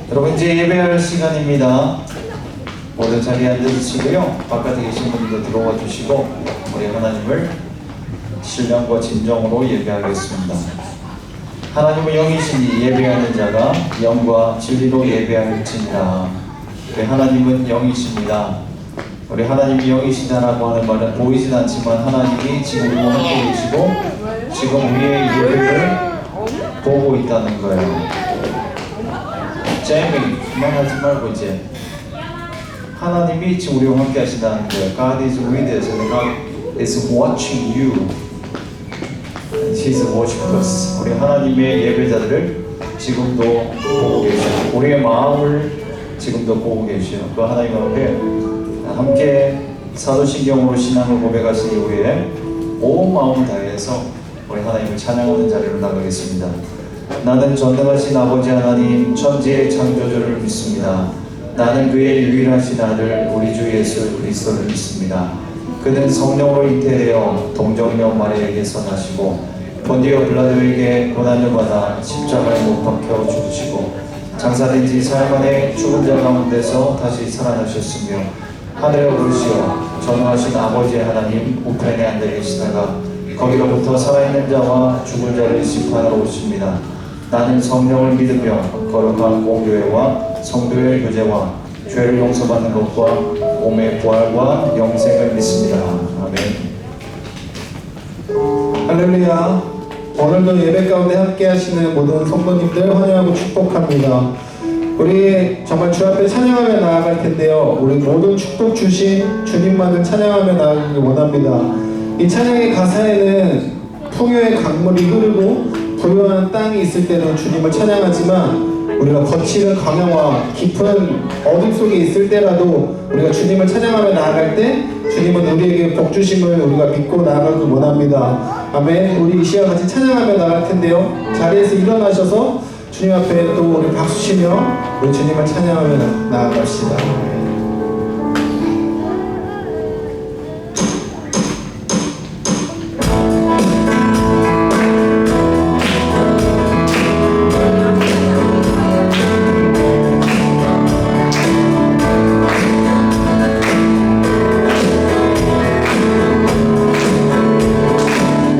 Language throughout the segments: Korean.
여러분 이제 예배할 시간입니다. 모두 자리에 앉으시고요. 바깥에 계신 분들도 들어와 주시고 우리 하나님을 신령과 진정으로 예배하겠습니다. 하나님은 영이시니 예배하는 자가 영과 진리로 예배할지니라. 우리 하나님은 영이십니다. 우리 하나님이 영이시다라고 하는 말은 보이진 않지만 하나님이 지금 우리와 함께 계시고 지금 우리의 예배를 보고 있다는 거예요. 재미 그만하지 말고 이제 하나님이 지금 우리와 함께 하신다는 거예요. God is with us and God is watching you and He is watching us. 우리 하나님의 예배자들을 지금도 보고 계셔요. 우리의 마음을 지금도 보고 계셔요. 그 하나님 앞에 함께 사도신경으로 신앙을 고백하신 이후에 온 마음을 다해서 우리 하나님을 찬양하는 자리로 나가겠습니다. 나는 전능하신 아버지 하나님 천지의 창조주를 믿습니다. 나는 그의 유일하신 아들 우리 주 예수 그리스도를 믿습니다. 그는 성령으로 잉태되어 동정녀 마리아에게서 나시고 본디오 빌라도에게 고난을 받아 십자가에 못 박혀 죽으시고 장사된 지 사흘 만에 죽은 자 가운데서 다시 살아나셨으며 하늘에 오르시어 전능하신 아버지 하나님 우편에 앉아 계시다가 거기로부터 살아있는 자와 죽은 자를 심판하러 오십니다. 나는 성령을 믿으며 거룩한 공교회와 성도의 교제와 죄를 용서받는 것과 몸의 부활과 영생을 믿습니다. 아멘. 할렐루야. 오늘도 예배 가운데 함께 하시는 모든 성도님들 환영하고 축복합니다. 우리 정말 주 앞에 찬양하며 나아갈 텐데요. 우리 모든 축복 주신 주님만을 찬양하며 나아가길 원합니다. 이 찬양의 가사에는 풍요의 강물이 흐르고 부유한 땅이 있을 때도 주님을 찬양하지만 우리가 거칠은 강야와 깊은 어둠 속에 있을 때라도 우리가 주님을 찬양하며 나아갈 때 주님은 우리에게 복 주심을 우리가 믿고 나아가길 원합니다. 아멘. 우리 이 시간 같이 찬양하며 나갈 텐데요. 자리에서 일어나셔서 주님 앞에 또 우리 박수 치며 우리 주님을 찬양하며 나아갑시다.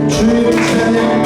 주님을 찬양,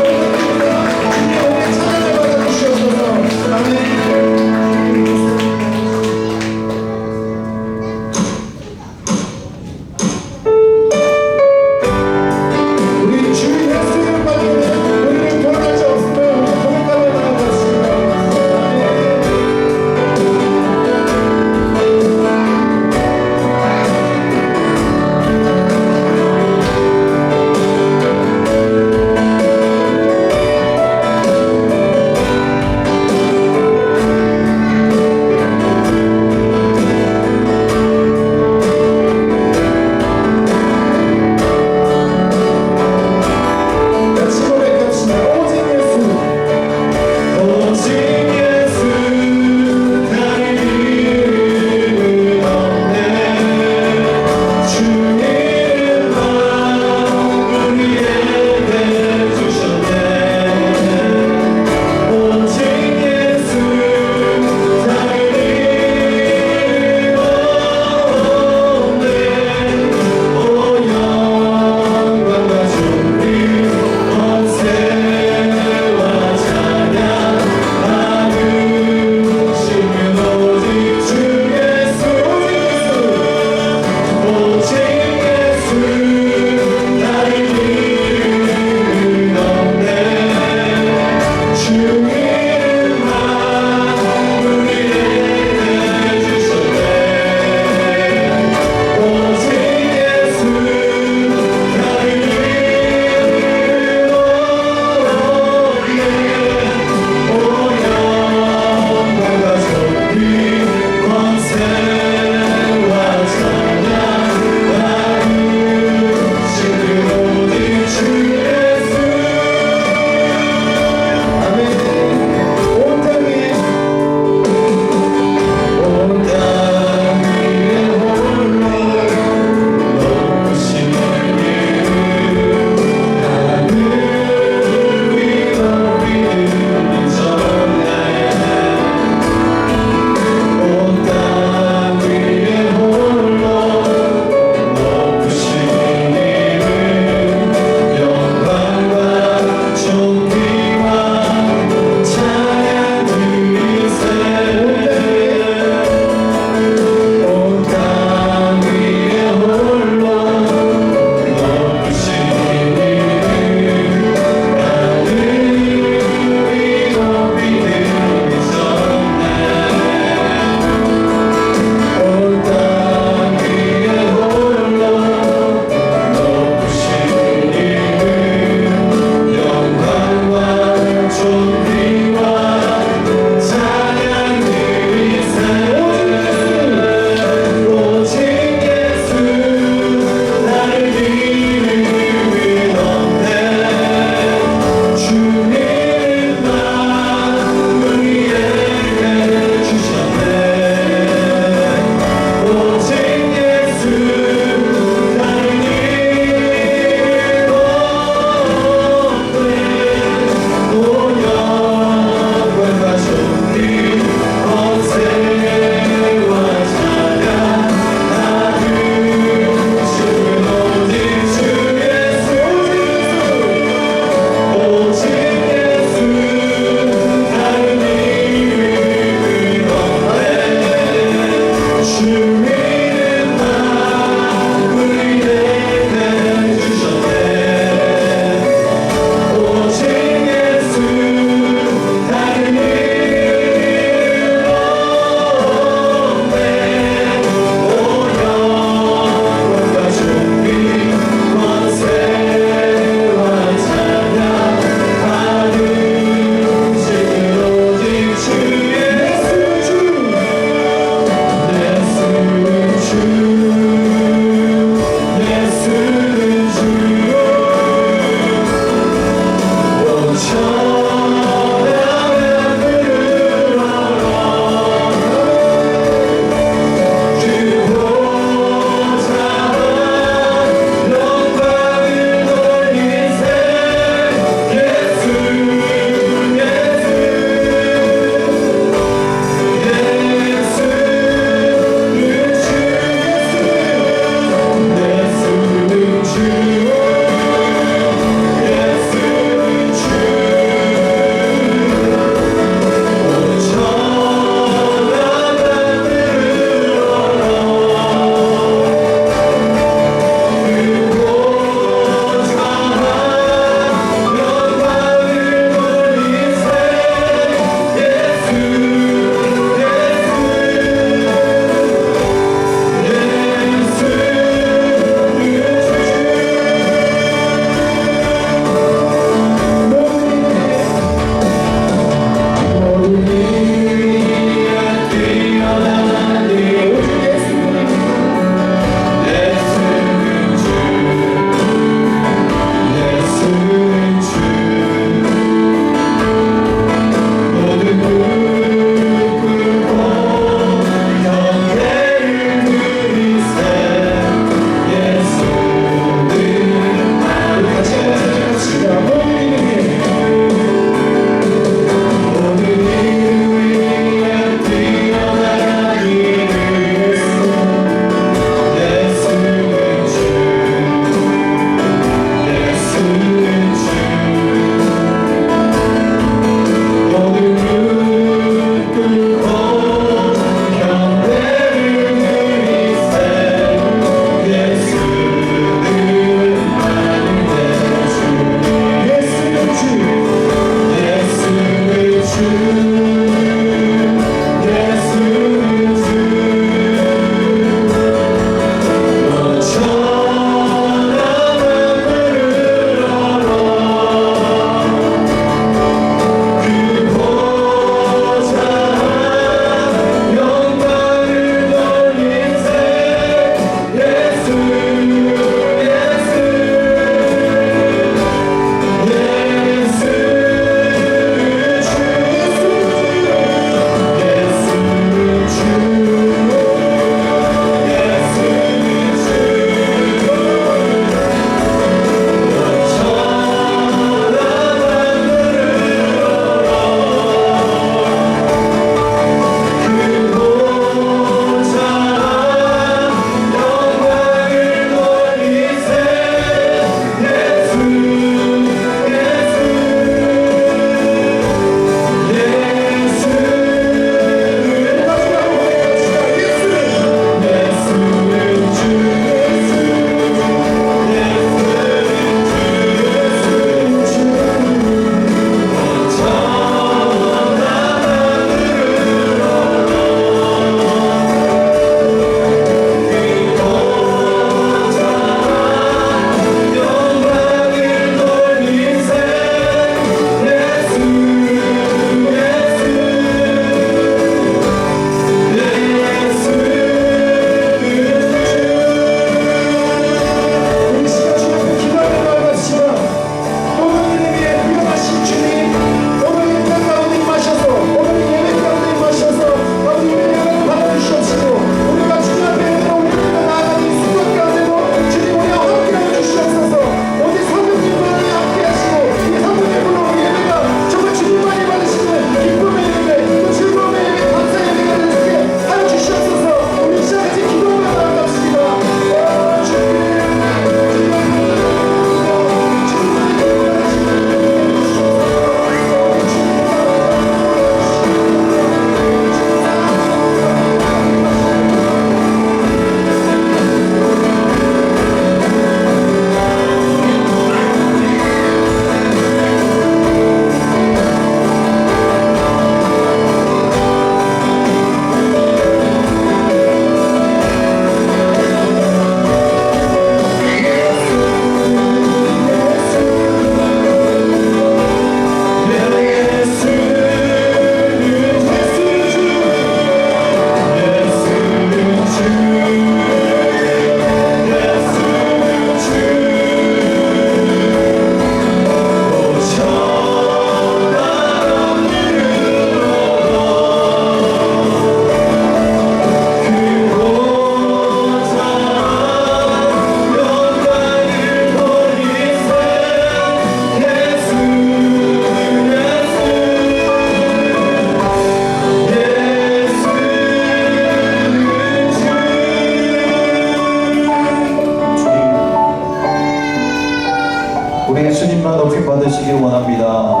받으시길 원합니다.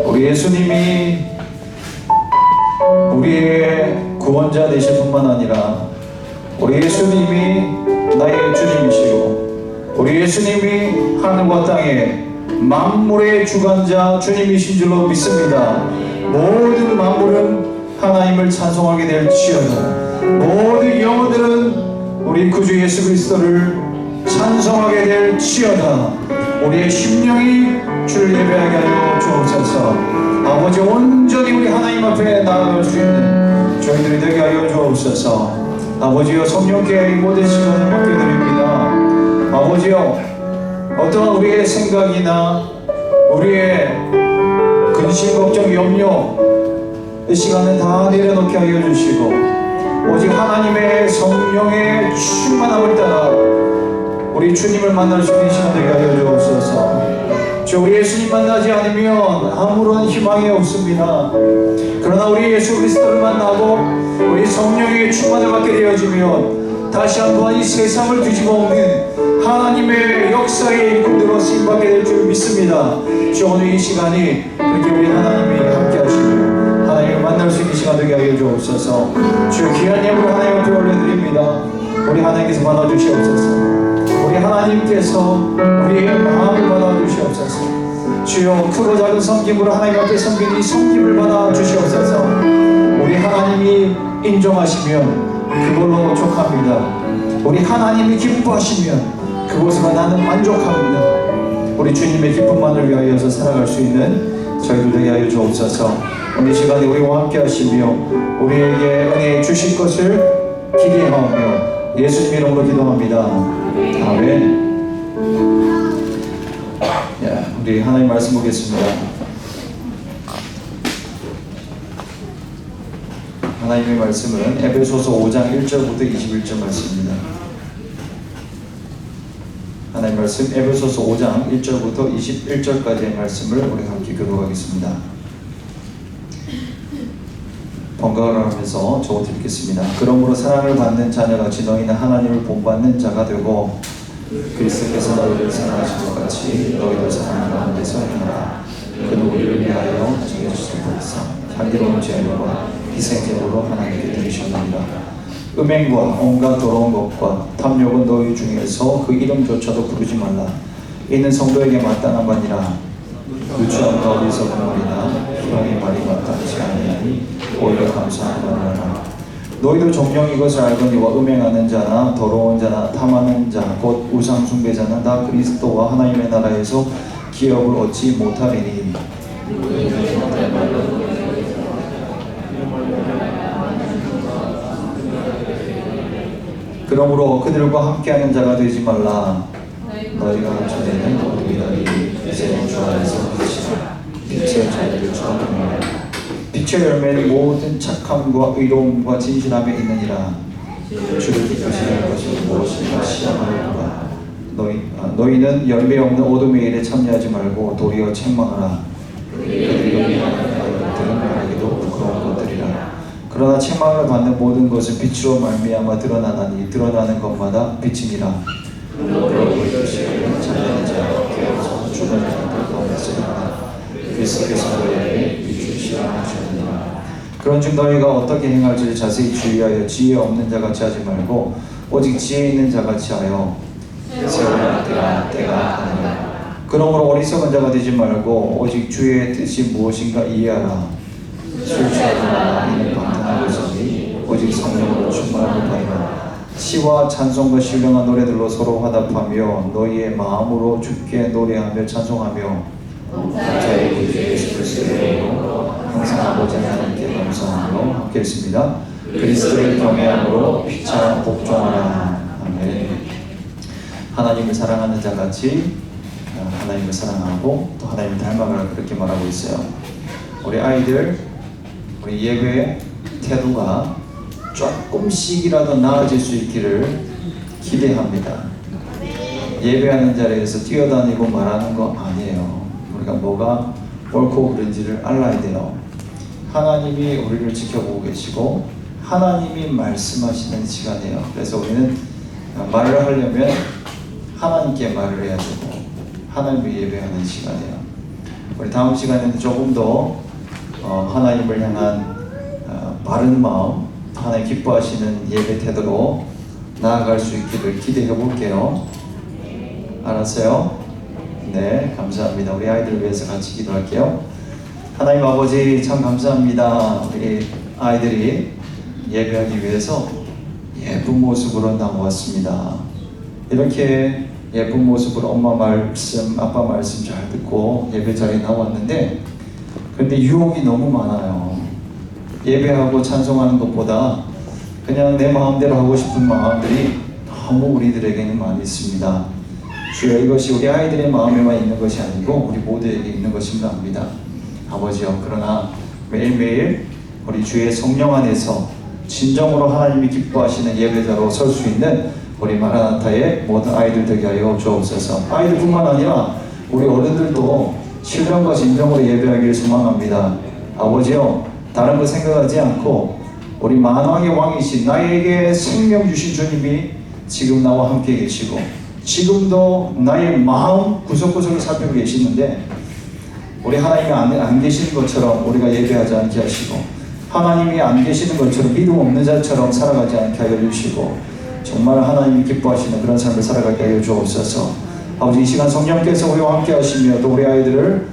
우리 예수님이 우리의 구원자 되실 뿐만 아니라 우리 예수님이 나의 주님이시고 우리 예수님이 하늘과 땅의 만물의 주관자 주님이신 줄로 믿습니다. 모든 만물은 하나님을 찬송하게 될지어다. 모든 영혼들은 우리 구주 예수 그리스도를 찬송하게 될지어다. 우리의 심령이 주를 예배하게 하여 주옵소서. 아버지 온전히 우리 하나님 앞에 나아갈 수 있는 저희들이 되게 하여 주옵소서. 아버지여 성령께 이 모든 시간을 맡겨드립니다. 아버지여 어떠한 우리의 생각이나 우리의 근심 걱정 염려 이 시간은 다 내려놓게 하여 주시고 오직 하나님의 성령의 충만함을 따라 우리 주님을 만날 수 있는 시간 되게 하여 주옵소서. 저 우리 예수님 만나지 않으면 아무런 희망이 없습니다. 그러나 우리 예수 그리스도를 만나고 우리 성령의 충만을 받게 되어지면 다시 한번 이 세상을 뒤집어 엎는 하나님의 역사의 일꾼들로 쓰임받게 될 줄 믿습니다. 저 오늘 이 시간이 그렇게 우리 하나님이 함께 하시고 하나님을 만날 수 있는 시간 되게 하여 주옵소서. 주여 귀한 예물 하나님 앞에 올려드립니다. 우리 하나님께서 받아주시옵소서. 우리 하나님께서 우리의 마음을 받아주시옵소서. 주여 크고 작은 섬김으로 하나님 앞에 섬긴 이 섬김을 받아주시옵소서. 우리 하나님이 인정하시면 그걸로 족합니다. 우리 하나님이 기뻐하시면 그것으로 나는 만족합니다. 우리 주님의 기쁨만을 위하여서 살아갈 수 있는 저희들 되게 하여 주옵소서. 오늘 시간에 우리와 함께 하시며 우리에게 은혜 주실 것을 기대하며 예수님 이름으로 기도합니다. 아멘. 우리 하나님 말씀 보겠습니다. 하나님의 말씀은 에베소서 5장 1절부터 21절 말씀입니다. 하나님 말씀 에베소서 5장 1절부터 21절까지의 말씀을 우리 함께 교독하겠습니다. 번갈아 가면서 저부터 읽겠습니다. 그러므로 사랑을 받는 자녀같이 너희는 하나님을 본받는 자가 되고 그리스도께서 너희를 사랑하신 것 같이 너희도 사랑하는 가운데서 행하라. 그는 우리를 위하여 정해주신 것이사 향기로운 제물과 희생제물로 하나님께 드리셨느니라. 음행과 온갖 더러운 것과 탐욕은 너희 중에서 그 이름조차도 부르지 말라. 이는 성도에게 마땅한 바니라. 유치함과 어리석은 말이나 희망의 말이 마땅치 아니하니 오히려 감사한 바니라. 너희도 정녕 이것을 알거니와 음행하는 자나 더러운 자나 탐하는 자 곧 우상 숭배자는 다 그리스도와 하나님의 나라에서 기업을 얻지 못하리니 그러므로 그들과 함께하는 자가 되지 말라. 너희가 전에는 어둠이라니 이제는 주 안에서 빛이라. 빛의 자리를 주옵소서. 빛의 열매는 모든 착함과 의로움과 진실함에 있느니라. 주를 기쁘시게 할 것이 무엇인가 시험하려니와 너희는 열매 없는 어둠의 일에 참여하지 말고 도리어 책망하라. 그들이 여기하는 것들은 말하기도 부끄러운 것들이라. 그러나 책망을 받는 모든 것은 빛으로 말미암아 드러나나니 드러나는 것마다 빛이니라. 그러고 이것이 잠자는 자와 깨어서 죽은 자들 가운데 쓰리라. 그리스도께서 너희에게 빛을 실현하셨느니라. 그런즉 너희가 어떻게 행할지를 자세히 주의하여 지혜 없는 자같이 하지 말고 오직 지혜 있는 자같이 하여 세월의 때가 아니라. 그러므로 어리석은 자가 되지 말고 오직 주의 뜻이 무엇인가 이해하라. 술 취하지 말라. 이는 방탕한 것이니 오직 성령으로 충만함을 받으라. 시와 찬송과 신령한 노래들로 서로 화답하며 너희의 마음으로 주께 노래하며 찬송하며 자의 구주 예수 그리스도의 이름으로 항상 아버지 하나님께 감사하며 함께 했습니다. 그리스도를 경외함으로 피차 복종하라. 아멘. 하나님을 사랑하는 자같이 하나님을 사랑하고 또 하나님을 닮아가라 그렇게 말하고 있어요. 우리 아이들 우리 예배 태도가 조금씩이라도 나아질 수 있기를 기대합니다. 예배하는 자리에서 뛰어다니고 말하는 거 아니에요. 우리가 뭐가 옳고 그른지를 알아야 돼요. 하나님이 우리를 지켜보고 계시고 하나님이 말씀하시는 시간이에요. 그래서 우리는 말을 하려면 하나님께 말을 해야 되고 하나님을 예배하는 시간이에요. 우리 다음 시간에는 조금 더 하나님을 향한 바른 마음, 하나님 기뻐하시는 예배 태도로 나아갈 수 있기를 기대해 볼게요. 알았어요? 네, 감사합니다. 우리 아이들을 위해서 같이 기도할게요. 하나님 아버지 참 감사합니다. 우리 아이들이 예배하기 위해서 예쁜 모습으로 나왔습니다. 이렇게 예쁜 모습으로 엄마 말씀, 아빠 말씀 잘 듣고 예배 자리에 나왔는데, 근데 유혹이 너무 많아요. 예배하고 찬송하는 것보다 그냥 내 마음대로 하고 싶은 마음들이 너무 우리들에게는 많이 있습니다. 주여, 이것이 우리 아이들의 마음에만 있는 것이 아니고 우리 모두에게 있는 것인가 합니다. 아버지여, 그러나 매일매일 우리 주의 성령 안에서 진정으로 하나님이 기뻐하시는 예배자로 설 수 있는 우리 마라나타의 모든 아이들 되게 하여 주옵소서. 아이들뿐만 아니라 우리 어른들도 신령과 진정으로 예배하기를 소망합니다. 아버지여, 다른 거 생각하지 않고 우리 만왕의 왕이신 나에게 생명 주신 주님이 지금 나와 함께 계시고 지금도 나의 마음 구석구석을 살피고 계시는데, 우리 하나님이 안 계시는 것처럼 우리가 예배하지 않게 하시고, 하나님이 안 계시는 것처럼 믿음 없는 자처럼 살아가지 않게 하여 주시고, 정말 하나님이 기뻐하시는 그런 삶을 살아가게 하여 주옵소서. 아버지, 이 시간 성령께서 우리와 함께 하시며 또 우리 아이들을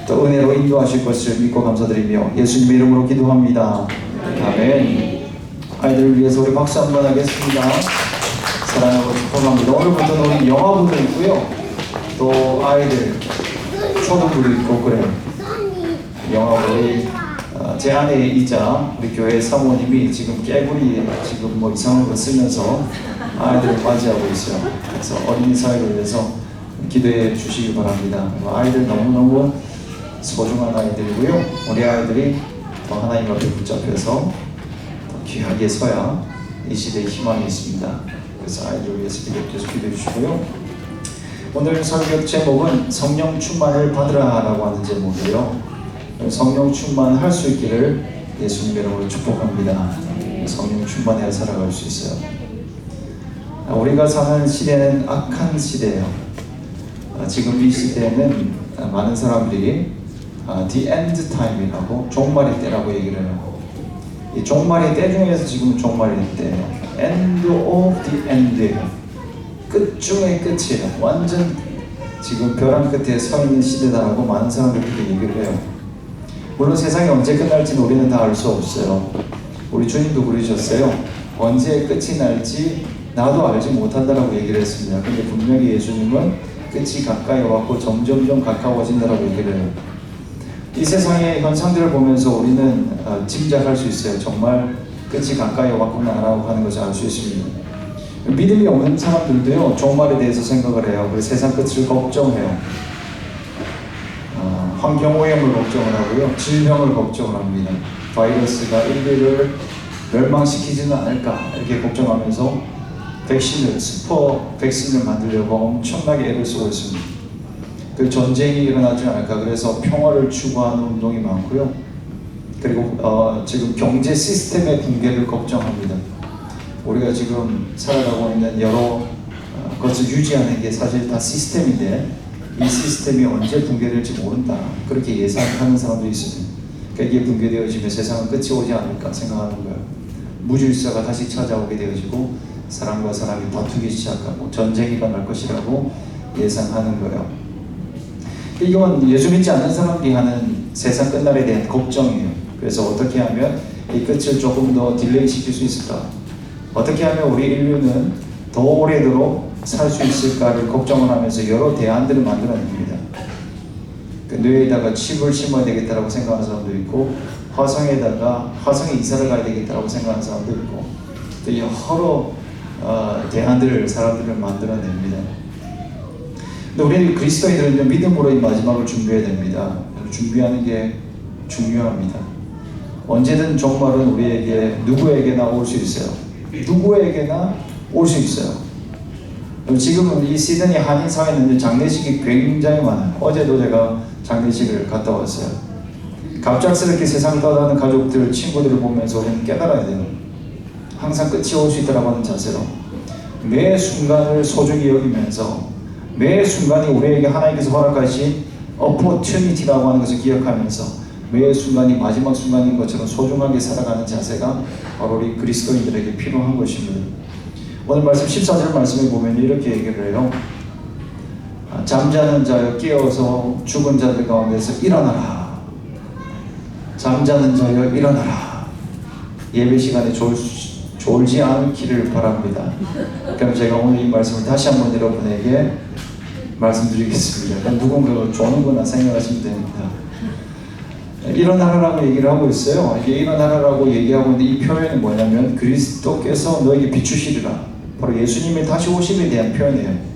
또 은혜로 인도하실 것을 믿고 감사드리며 예수님의 이름으로 기도합니다. 아멘. 아이들을 위해서 우리 박수 한번 하겠습니다. 사랑하고 축복합니다. 오늘부터는 우리 영화부도 있고요, 또 아이들 초등부도 있고 그래요. 영화부, 제 아내이자 우리 교회 사모님이 지금 깨구리 지금 뭐 이상한 거 쓰면서 아이들을 맞이하고 있어요. 그래서 어린이 사회를 위해서 기도해 주시기 바랍니다. 아이들 너무너무 소중한 아이들이고요, 우리 아이들이 더 하나님 앞에 붙잡혀서 더 귀하게 서야 이 시대에 희망이 있습니다. 그래서 아이들을 위해서 기도해 주시고요. 오늘 설교 제목은 성령 충만을 받으라라고 하는 제목이에요. 성령 충만할 수 있기를 예수님의 이름으로 축복합니다. 성령 충만해야 살아갈 수 있어요. 우리가 사는 시대는 악한 시대예요. 지금 이 시대에는 많은 사람들이 The End Time이라고, 종말의 때라고 얘기를 해요. 이 종말의 때 중에서 지금은 종말의 때예요. End of the End예요. 끝 중의 끝이에요. 완전 지금 벼랑 끝에 서 있는 시대다라고 많은 사람들이 얘기를 해요. 물론 세상이 언제 끝날지는 우리는 다 알 수 없어요. 우리 주님도 그러셨어요. 언제 끝이 날지 나도 알지 못한다라고 얘기를 했습니다. 근데 분명히 예수님은 끝이 가까이 왔고 점점점 가까워진다라고 얘기를 해요. 이 세상의 현상들을 보면서 우리는 짐작할 수 있어요. 정말 끝이 가까이 왔구나라고 하는 것을 알 수 있습니다. 믿음이 없는 사람들도요, 종말에 대해서 생각을 해요. 그래서 세상 끝을 걱정해요. 환경오염을 걱정을 하고요, 질병을 걱정을 합니다. 바이러스가 인류를 멸망시키지는 않을까 이렇게 걱정하면서 슈퍼 백신을 만들려고 엄청나게 애를 쓰고 있습니다. 그 전쟁이 일어나지 않을까, 그래서 평화를 추구하는 운동이 많고요. 그리고 지금 경제 시스템의 붕괴를 걱정합니다. 우리가 지금 살아가고 있는 여러 것을 유지하는 게 사실 다 시스템인데, 이 시스템이 언제 붕괴될지 모른다, 그렇게 예상하는 사람도 있습니다. 그러니까 이게 붕괴되어지면 세상은 끝이 오지 않을까 생각하는 거예요. 무질서가 다시 찾아오게 되어지고 사람과 사람이 다투기 시작하고 전쟁이 일어날 것이라고 예상하는 거예요. 이건 예수 믿지 않는 사람들이 하는 세상 끝날에 대한 걱정이에요. 그래서 어떻게 하면 이 끝을 조금 더 딜레이 시킬 수 있을까? 어떻게 하면 우리 인류는 더 오래도록 살 수 있을까를 걱정을 하면서 여러 대안들을 만들어냅니다. 그 뇌에다가 칩을 심어야 되겠다라고 생각하는 사람도 있고, 화성에 이사를 가야 되겠다라고 생각하는 사람도 있고, 또 여러 대안들을 사람들을 만들어냅니다. 근데 우리 그리스도인들은 믿음으로 이 마지막을 준비해야 됩니다. 준비하는 게 중요합니다. 언제든 종말은 우리에게 누구에게나 올 수 있어요. 누구에게나 올 수 있어요. 지금은 이 시드니 한인 사회는 장례식이 굉장히 많아요. 어제도 제가 장례식을 갔다 왔어요. 갑작스럽게 세상을 떠나는 가족들, 친구들을 보면서 우리는 깨달아야 돼요. 항상 끝이 올 수 있다고 하는 자세로 매 순간을 소중히 여기면서 매 순간이 우리에게 하나님께서 허락하신 opportunity라고 하는 것을 기억하면서 매 순간이 마지막 순간인 것처럼 소중하게 살아가는 자세가 바로 우리 그리스도인들에게 필요한 것입니다. 오늘 말씀 14절 말씀에 보면 이렇게 얘기를 해요. 잠자는 자여 깨어서 죽은 자들 가운데서 일어나라. 잠자는 자여 일어나라. 예배 시간에 졸지 않기를 바랍니다. 그럼 제가 오늘 이 말씀을 다시 한번 여러분에게 말씀드리겠습니다. 누군가가 조는구나 생각하시면 됩니다. 일어나라라고 얘기를 하고 있어요. 이게 일어나라라고 얘기하고 있는데 이 표현이 뭐냐면 그리스도께서 너에게 비추시리라. 바로 예수님의 다시 오심에 대한 표현이에요.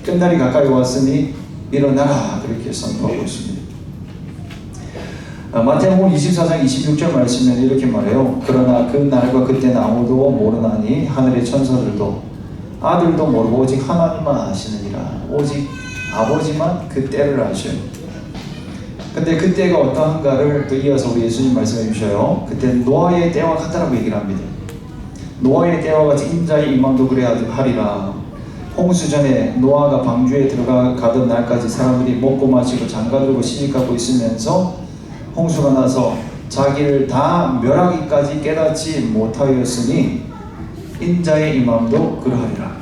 끝날이 가까이 왔으니 일어나라 그렇게 선포하고 있습니다. 마태복음 24장 26절 말씀에 이렇게 말해요. 그러나 그 날과 그때는 아무도 모르나니 하늘의 천사들도 아들도 모르고 오직 하나님만 아시느니라. 오직 아버지만 그 때를 아셔요. 근데 그때가 어떠한가를 또 이어서 우리 예수님 말씀해 주셔요. 그때 노아의 때와 같다라고 얘기를 합니다. 노아의 때와 같이 인자의 임함도 그래야 하리라. 홍수 전에 노아가 방주에 들어가던 날까지 사람들이 먹고 마시고 장가들고 시집가고 있으면서 홍수가 나서 자기를 다 멸하기까지 깨닫지 못하였으니 인자의 임함도 그러하리라.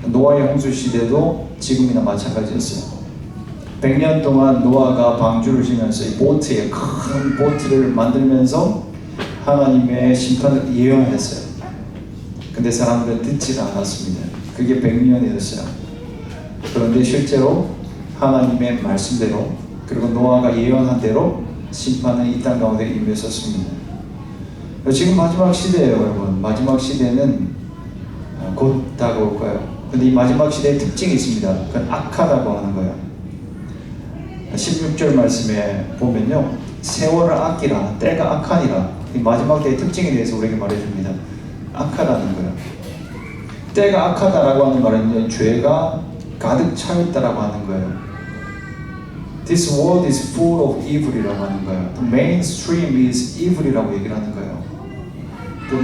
노아의 홍수 시대도 지금이나 마찬가지였어요. 100년 동안 노아가 방주를 지면서 이 보트에 큰 보트를 만들면서 하나님의 심판을 예언했어요. 근데 사람들은 듣지 않았습니다. 그게 100년이었어요. 그런데 실제로 하나님의 말씀대로 그리고 노아가 예언한 대로 심판은 이 땅 가운데 임했었습니다. 지금 마지막 시대예요, 여러분. 마지막 시대는 곧 다가올 거예요. 근데 이 마지막 시대의 특징이 있습니다. 그건 악하다고 하는 거예요. 16절 말씀에 보면요, 세월을 아끼라, 때가 악하니라. 이 마지막 때의 특징에 대해서 우리에게 말해줍니다. 악하다는 거예요. 때가 악하다라고 하는 말은 죄가 가득 차있다라고 하는 거예요. This world is full of evil이라고 하는 거예요. The mainstream is evil이라고 얘기를 하는 거예요. 그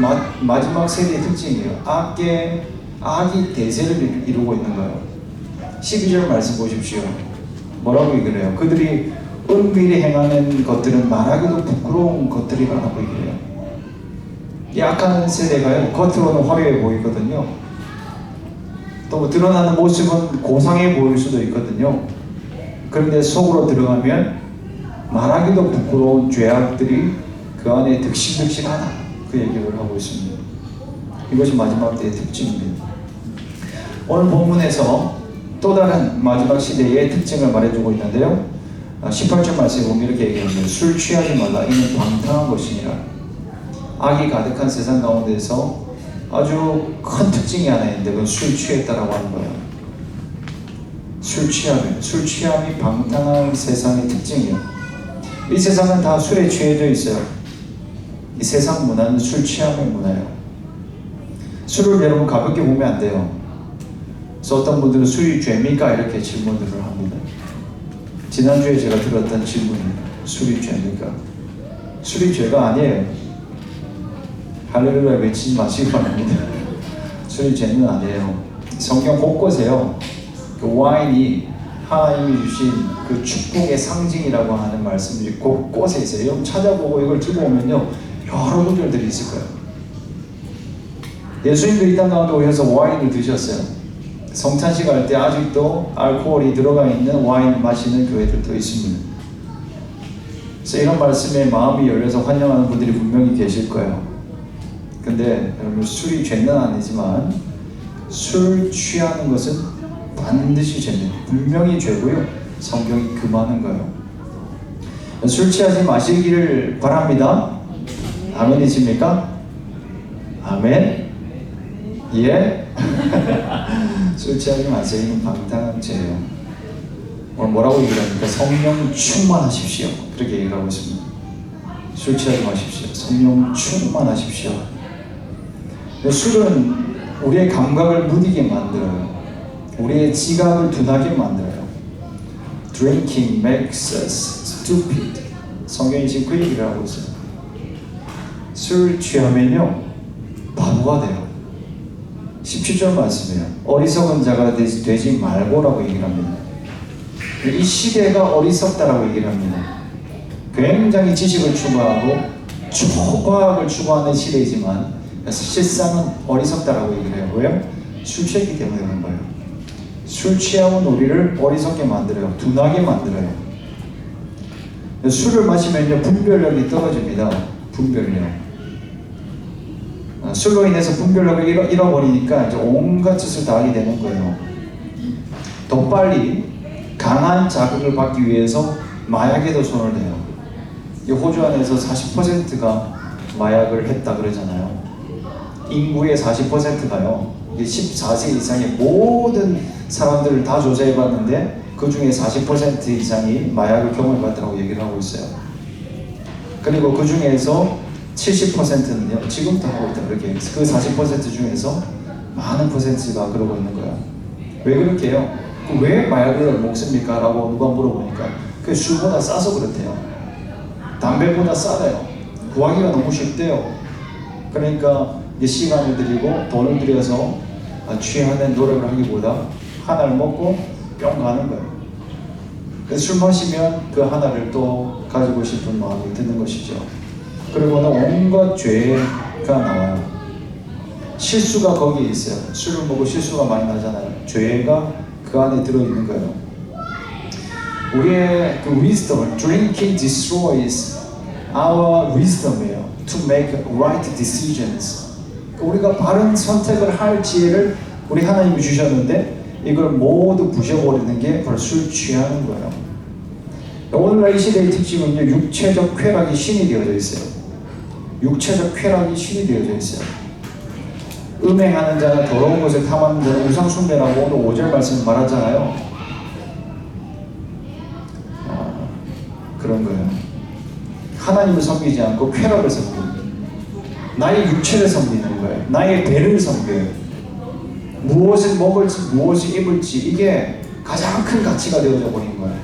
마지막 세대의 특징이에요. 악이 대세를 이루고 있는 거예요. 12절 말씀 보십시오. 뭐라고 얘기를 해요? 그들이 은밀히 행하는 것들은 말하기도 부끄러운 것들이라고 얘기를 해요. 이 악한 세대가요, 겉으로는 화려해 보이거든요. 또 드러나는 모습은 고상해 보일 수도 있거든요. 그런데 속으로 들어가면 말하기도 부끄러운 죄악들이 그 안에 득실득실하다, 그 얘기를 하고 있습니다. 이것이 마지막 때의 특징입니다. 오늘 본문에서 또 다른 마지막 시대의 특징을 말해주고 있는데요. 18절 말씀에 보면 이렇게 얘기합니다. 술 취하지 말라. 이는 방탕한 것이니라. 악이 가득한 세상 가운데서 아주 큰 특징이 하나 있는데 그건 술 취했다라고 하는 거예요. 술 취함이 방탕한 세상의 특징이에요. 이 세상은 다 술에 취해져 있어요. 이 세상 문화는 술 취함의 문화예요. 술을 여러분 가볍게 보면 안 돼요. 그래서 어떤 분들은 술이 죄입니까? 이렇게 질문들을 합니다. 지난주에 제가 들었던 질문입니다. 술이 죄입니까? 술이 죄가 아니에요. 할렐루야 외치지 마시기 바랍니다. 술이 죄는 아니에요. 성경 곳곳에요, 그 와인이 하나님이 주신 그 축복의 상징이라고 하는 말씀들이 곳곳에 있어요. 여러분 찾아보고 이걸 들고 오면요, 여러 구절들이 있을 거예요. 예수님도 이 땅 가운데 오셔서 와인을 드셨어요. 성찬식 할 때 아직도 알코올이 들어가 있는 와인을 마시는 교회들도 있습니다. 그래서 이런 말씀에 마음이 열려서 환영하는 분들이 분명히 계실 거예요. 근데 여러분, 술이 죄는 아니지만 술 취하는 것은 반드시 죄입니다. 분명히 죄고요. 성경이 금하는 거예요. 술 취하지 마시기를 바랍니다. 아멘이십니까? 아멘? 예? 술 취하지 마세요. 이건 방탕한 죄예요. 오늘 뭐라고 얘기를 합니까? 성령 충만하십시오. 그렇게 얘기를 하고 있습니다. 술 취하지 마십시오. 성령 충만하십시오. 술은 우리의 감각을 무디게 만들어요. 우리의 지각을 둔하게 만들어요. Drinking makes us stupid. 성경이 지금 그 얘기를 하고 있어요. 술 취하면요, 바보가 돼요. 17절 말씀이에요. 어리석은 자가 되지 말고라고 얘기를 합니다. 이 시대가 어리석다라고 얘기를 합니다. 굉장히 지식을 추구하고 초과학을 추구하는 시대이지만 사실상은 어리석다라고 얘기를 해요. 왜요? 술 취했기 때문에 그런 거예요. 술 취하면 우리를 어리석게 만들어요. 둔하게 만들어요. 술을 마시면요 분별력이 떨어집니다. 분별력. 술로 인해서 분별력을 잃어버리니까 이제 온갖 짓을 다 하게 되는 거예요. 더 빨리 강한 자극을 받기 위해서 마약에도 손을 대요. 이 호주 안에서 40%가 마약을 했다 그러잖아요. 인구의 40%가요. 14세 이상의 모든 사람들을 다 조사해봤는데 그 중에 40% 이상이 마약을 경험해봤다고 얘기를 하고 있어요. 그리고 그 중에서 70%는요 지금도 하고 있다 그렇게. 그 40% 중에서 많은 퍼센트가 그러고 있는 거예요. 왜 그렇게 해요? 왜 마약을 먹습니까? 라고 누가 물어보니까 그 술보다 싸서 그렇대요. 담배보다 싸대요. 구하기가 너무 쉽대요. 그러니까 시간을 들이고 돈을 들여서 취하는 노력을 하기보다 하나를 먹고 뿅 가는 거예요. 술 마시면 그 하나를 또 가지고 싶은 마음이 드는 것이죠. 그리고는 온갖 죄가 나와요. 실수가 거기에 있어요. 술을 먹고 실수가 많이 나잖아요. 죄가 그 안에 들어있는 거예요. 우리의 그 wisdom, drinking destroys our wisdom이에요. To make right decisions. 우리가 바른 선택을 할 지혜를 우리 하나님이 주셨는데 이걸 모두 부셔버리는 게 바로 술 취하는 거예요. 오늘날 이 시대의 특징은요, 육체적 쾌락이 신이 되어져 있어요. 육체적 쾌락이 신이 되어져 있어요. 음행하는 자는 더러운 것을 탐하는 자는 우상 숭배라고 오늘 5절 말씀 말하잖아요. 그런 거예요. 하나님을 섬기지 않고 쾌락을 섬기고 나의 육체를 섬기는 거예요. 나의 배를 섬겨요. 무엇을 먹을지 무엇을 입을지 이게 가장 큰 가치가 되어져 버린 거예요.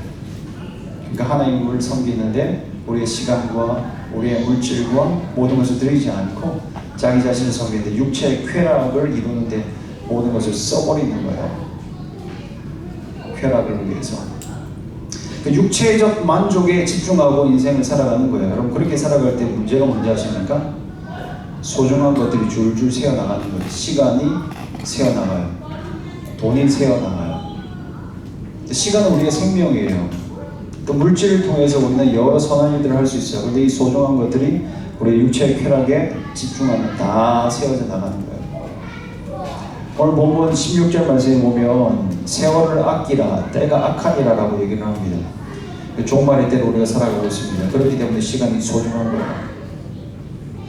그러니까 하나님을 섬기는데 우리의 시간과 우리의 물질과 모든 것을 드리지 않고 자기 자신을 섬기는데 육체의 쾌락을 이루는데 모든 것을 써버리는 거예요. 쾌락을 위해서. 그 육체적 만족에 집중하고 인생을 살아가는 거예요. 여러분 그렇게 살아갈 때 문제가 뭔지 아십니까? 소중한 것들이 줄줄 새어나가는 거예요. 시간이 새어나가요. 돈이 새어나가요. 시간은 우리의 생명이에요. 또 물질을 통해서 우리는 여러 선한 일들을 할 수 있어요. 그런데 이 소중한 것들이 우리의 육체의 쾌락에 집중하면 다 세워져 나가는 거예요. 오늘 본문 16절 말씀에 보면 세월을 아끼라 때가 악하니라 라고 얘기를 합니다. 종말의 때로 우리가 살아가고 있습니다. 그렇기 때문에 시간이 소중한 거예요.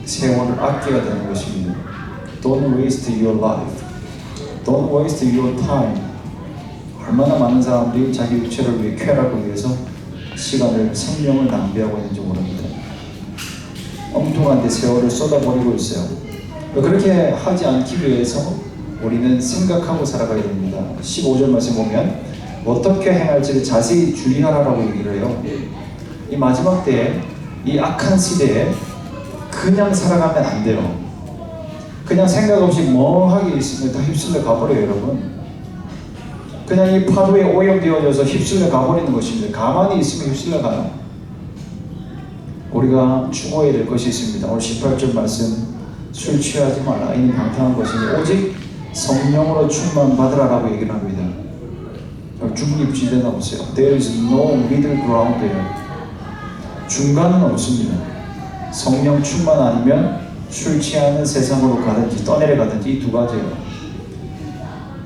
세월을 아껴야 되는 것입니다. Don't waste your life. Don't waste your time. 얼마나 많은 사람들이 자기 육체를 위해 쾌락을 위해서 시간을, 생명을 낭비하고 있는지 모릅니다. 엉뚱한 데 세월을 쏟아버리고 있어요. 그렇게 하지 않기 위해서 우리는 생각하고 살아가야 됩니다. 15절 말씀 보면 어떻게 행할지를 자세히 주의하라고 얘기를 해요. 이 마지막 때에 이 악한 시대에 그냥 살아가면 안 돼요. 그냥 생각 없이 멍하게 있으면 다 휩쓸려 가버려요, 여러분. 그냥 이 파도에 오염되어져서 휩쓸려 가버리는 것입니다. 가만히 있으면 휩쓸려 가요. 우리가 추구해야 될 것이 있습니다. 오늘 18절 말씀, 술 취하지 말라. 이는 방탕한 것이니 오직 성령으로 충만 받으라라고 얘기를 합니다. 중립지대는 없어요. There is no middle ground there. 중간은 없습니다. 성령 충만 아니면 술 취하는 세상으로 가든지 떠내려가든지 이 두 가지예요.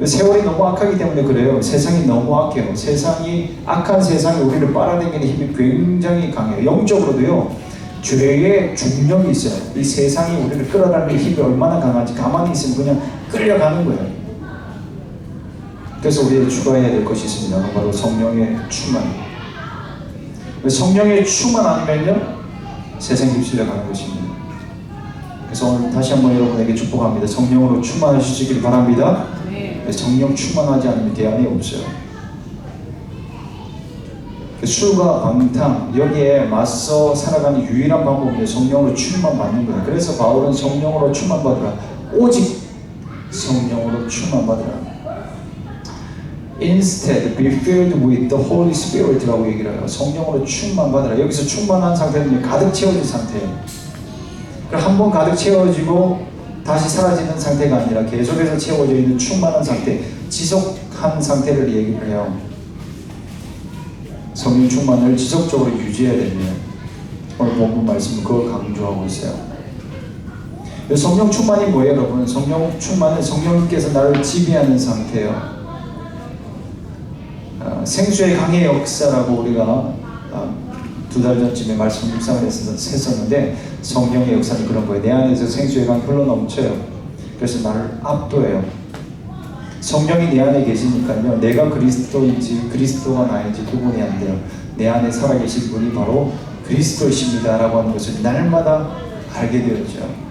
세월이 너무 악하기 때문에 그래요. 세상이 너무 악해요. 악한 세상이 우리를 빨아당기는 힘이 굉장히 강해요. 영적으로도요. 죄의 중력이 있어요. 이 세상이 우리를 끌어당기는 힘이 얼마나 강한지 가만히 있으면 그냥 끌려가는 거예요. 그래서 우리가 추가해야 될 것이 있습니다. 바로 성령의 충만. 성령의 충만 아니면요 세상에 휩쓸려 가는 것입니다. 그래서 오늘 다시 한번 여러분에게 축복합니다. 성령으로 충만하시길 바랍니다. 성령 충만하지 않으면 대안이 없어요. 술과 방탕 여기에 맞서 살아가는 유일한 방법은 성령으로 충만받는 거예요. 그래서 바울은 성령으로 충만받으라. 오직 성령으로 충만받으라. Instead, be filled with the Holy Spirit라고 얘기를 해요. 성령으로 충만받으라. 여기서 충만한 상태는 가득 채워진 상태예요. 한 번 가득 채워지고 다시 사라지는 상태가 아니라 계속해서 채워져 있는 충만한 상태, 지속한 상태를 얘기를 해요. 성령 충만을 지속적으로 유지해야 됩니다. 오늘 본문 말씀은 그걸 강조하고 있어요. 성령 충만이 뭐예요, 여러분? 성령 충만은 성령님께서 나를 지배하는 상태예요. 생수의 강의 역사라고 우리가 2달 전쯤에 말씀 묵상을 했었는데, 성령의 역사는 그런 거예요. 내 안에서 생수의 강이 흘러넘쳐요. 그래서 나를 압도해요. 성령이 내 안에 계시니까요, 내가 그리스도인지 그리스도가 나인지 구분이 안 돼요. 내 안에 살아계신 분이 바로 그리스도이십니다 라고 하는 것을 날마다 알게 되었죠.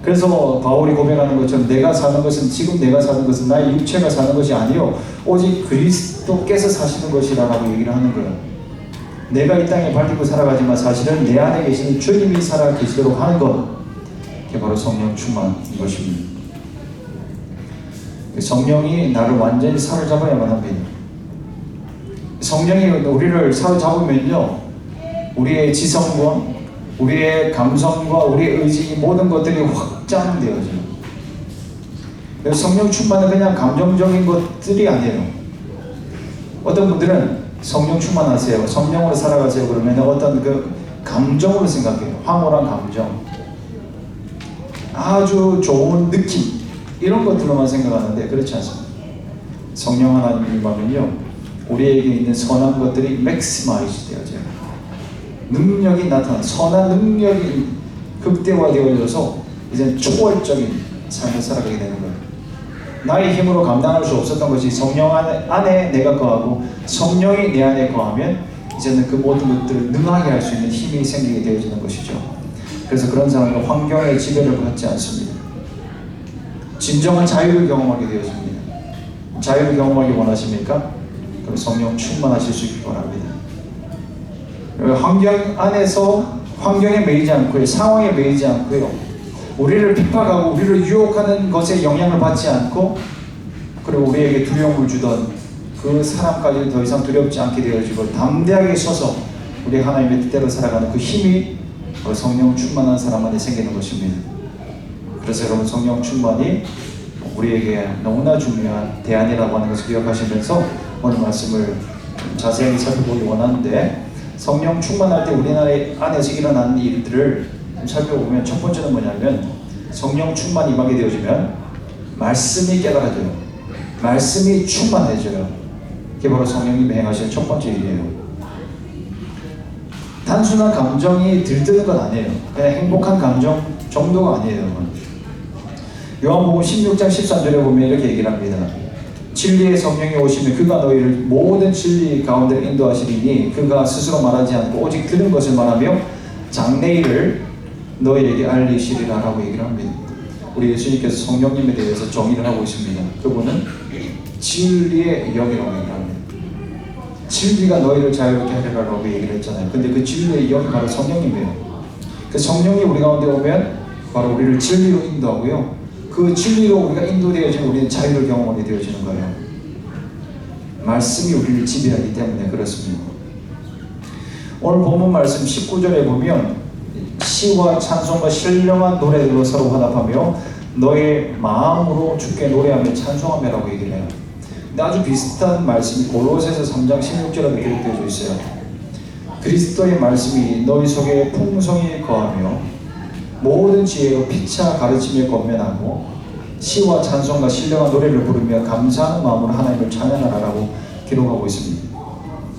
그래서 바울이 고백하는 것처럼 지금 내가 사는 것은 나의 육체가 사는 것이 아니요 오직 그리스도께서 사시는 것이라고 얘기를 하는 거예요. 내가 이 땅에 발 딛고 살아가지만 사실은 내 안에 계신 주님이 살아 계시도록 하는 것, 그게 바로 성령 충만인 것입니다. 성령이 나를 완전히 사로잡아야만 합니다. 성령이 우리를 사로잡으면요, 우리의 지성과 우리의 감성과 우리의 의지, 모든 것들이 확장되어져요. 성령 충만은 그냥 감정적인 것들이 아니에요. 어떤 분들은 성령 충만하세요, 성령으로 살아가세요 그러면 어떤 그 감정으로 생각해요. 황홀한 감정, 아주 좋은 느낌, 이런 것들로만 생각하는데 그렇지 않습니다. 성령 하나님이 임하면요, 우리에게 있는 선한 것들이 맥시마이즈 되어져요. 능력이 나타나, 선한 능력이 극대화되어져서 이제 초월적인 삶을 살아가게 되는 거예요. 나의 힘으로 감당할 수 없었던 것이 성령 안에 내가 거하고 성령이 내 안에 거하면 이제는 그 모든 것들을 능하게 할 수 있는 힘이 생기게 되어지는 것이죠. 그래서 그런 사람은 환경의 지배를 받지 않습니다. 진정한 자유를 경험하게 되어집니다. 자유를 경험하기 원하십니까? 그럼 성령 충만하실 수 있기 바랍니다. 환경 안에서 환경에 매이지 않고요, 상황에 매이지 않고요, 우리를 핍박하고 우리를 유혹하는 것에 영향을 받지 않고, 그리고 우리에게 두려움을 주던 그 사람까지 더 이상 두렵지 않게 되어지고 담대하게 서서 우리 하나님의 뜻대로 살아가는 그 힘이 성령 충만한 사람 안에 생기는 것입니다. 그래서 여러분, 성령 충만이 우리에게 너무나 중요한 대안이라고 하는 것을 기억하시면서 오늘 말씀을 자세히 살펴보기 원하는데, 성령 충만할 때 우리나라 안에서 일어나는 일들을 살펴보면 첫 번째는 뭐냐면, 성령 충만이 임하게 되어지면 말씀이 깨달아져요. 말씀이 충만해져요. 그게 바로 성령님이 행하시는 첫 번째 일이에요. 단순한 감정이 들뜨는 건 아니에요. 그냥 행복한 감정 정도가 아니에요. 요한복음 16장 13절에 보면 이렇게 얘기를 합니다. 진리의 성령이 오시면 그가 너희를 모든 진리 가운데 인도하시리니 그가 스스로 말하지 않고 오직 들은 것을 말하며 장래일을 너희에게 알리시리라 라고 얘기를 합니다. 우리 예수님께서 성령님에 대해서 정의를 하고 있습니다. 그분은 진리의 영이라고 얘기를 합니다. 진리가 너희를 자유롭게 하리라고 얘기를 했잖아요. 근데 그 진리의 영이 바로 성령님이에요. 그 성령이 우리 가운데 오면 바로 우리를 진리로 인도하고요, 그 진리로 우리가 인도되어지면 우리는 자유를 경험하게 되어지는 거예요. 말씀이 우리를 지배하기 때문에 그렇습니다. 오늘 본문 말씀 19절에 보면 시와 찬송과 신령한 노래들로 서로 화답하며 너의 마음으로 주께 노래하며 찬송하며라고 얘기를 해요. 근데 아주 비슷한 말씀이 골로새서 3장 16절에 기록되어 있어요. 그리스도의 말씀이 너희 속에 풍성히 거하며 모든 지혜로 피차 가르치며 권면하고 시와 찬송과 신령한 노래를 부르며 감사하는 마음으로 하나님을 찬양하라라고 기록하고 있습니다.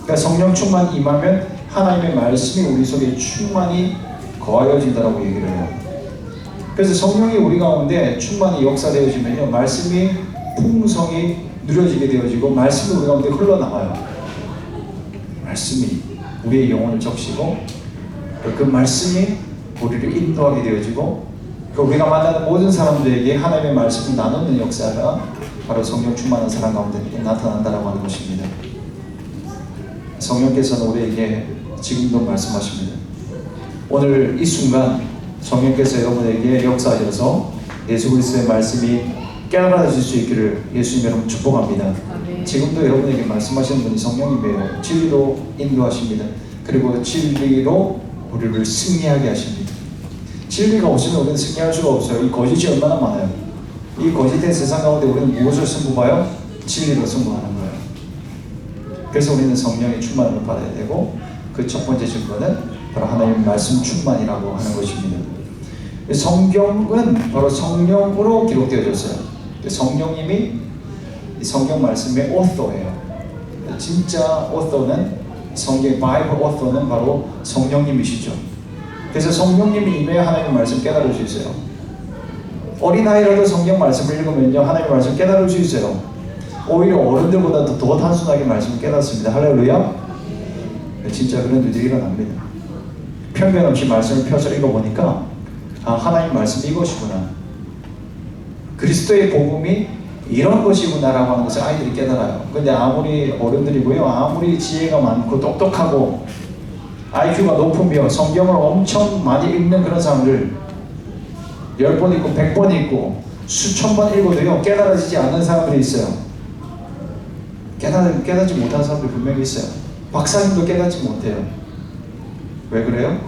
그러니까 성령 충만 임하면 하나님의 말씀이 우리 속에 충만히 거하여진다라고 얘기를 해요. 그래서 성령이 우리 가운데 충만히 역사되어지면요, 말씀이 풍성히 누려지게 되어지고 말씀이 우리 가운데 흘러나와요. 말씀이 우리의 영혼을 적시고 그 말씀이 우리를 인도하게 되어지고, 우리가 만나는 모든 사람들에게 하나님의 말씀을 나누는 역사가 바로 성령 충만한 사람 가운데 나타난다라고 하는 것입니다. 성령께서는 우리에게 지금도 말씀하십니다. 오늘 이 순간 성령께서 여러분에게 역사하셔서 예수 그리스도의 말씀이 깨달아질 수 있기를 예수님 여러분 축복합니다. 아멘. 지금도 여러분에게 말씀하시는 분이 성령님이에요. 진리로 인도하십니다. 그리고 진리로 우리를 승리하게 하십니다. 진리가 없으면 우리는 승리할 수가 없어요. 이 거짓이 얼마나 많아요. 이 거짓된 세상 가운데 우리는 무엇을 승부봐요? 진리로 승부하는 거예요. 그래서 우리는 성령의 충만을 받아야 되고, 그 첫 번째 증거는 바로 하나님의 말씀 충만이라고 하는 것입니다. 성경은 바로 성령으로 기록되어졌어요. 성령님이 성경 말씀의 오토예요. 진짜 오토는, 성경의 바이블 오토는 바로 성령님이시죠. 그래서 성령님이 임해야 하나님의 말씀 깨달을 수 있어요. 어린아이라도 성경 말씀을 읽으면요, 하나님의 말씀 깨달을 수 있어요. 오히려 어른들보다 더 단순하게 말씀을 깨닫습니다. 할렐루야. 진짜 그런 일들이 일어납니다. 편견 없이 말씀을 펴서 읽어보니까, 아, 하나님 말씀이 이것이구나, 그리스도의 복음이 이런 것이구나 라고 하는 것을 아이들이 깨달아요. 근데 아무리 어른들이고요, 아무리 지혜가 많고 똑똑하고 IQ가 높으며 성경을 엄청 많이 읽는 그런 사람들, 10번 읽고 100번 읽고 수천 번 읽어도요, 깨달아지지 않는 사람들이 있어요. 깨닫지 못한 사람들이 분명히 있어요. 박사님도 깨닫지 못해요. 왜 그래요?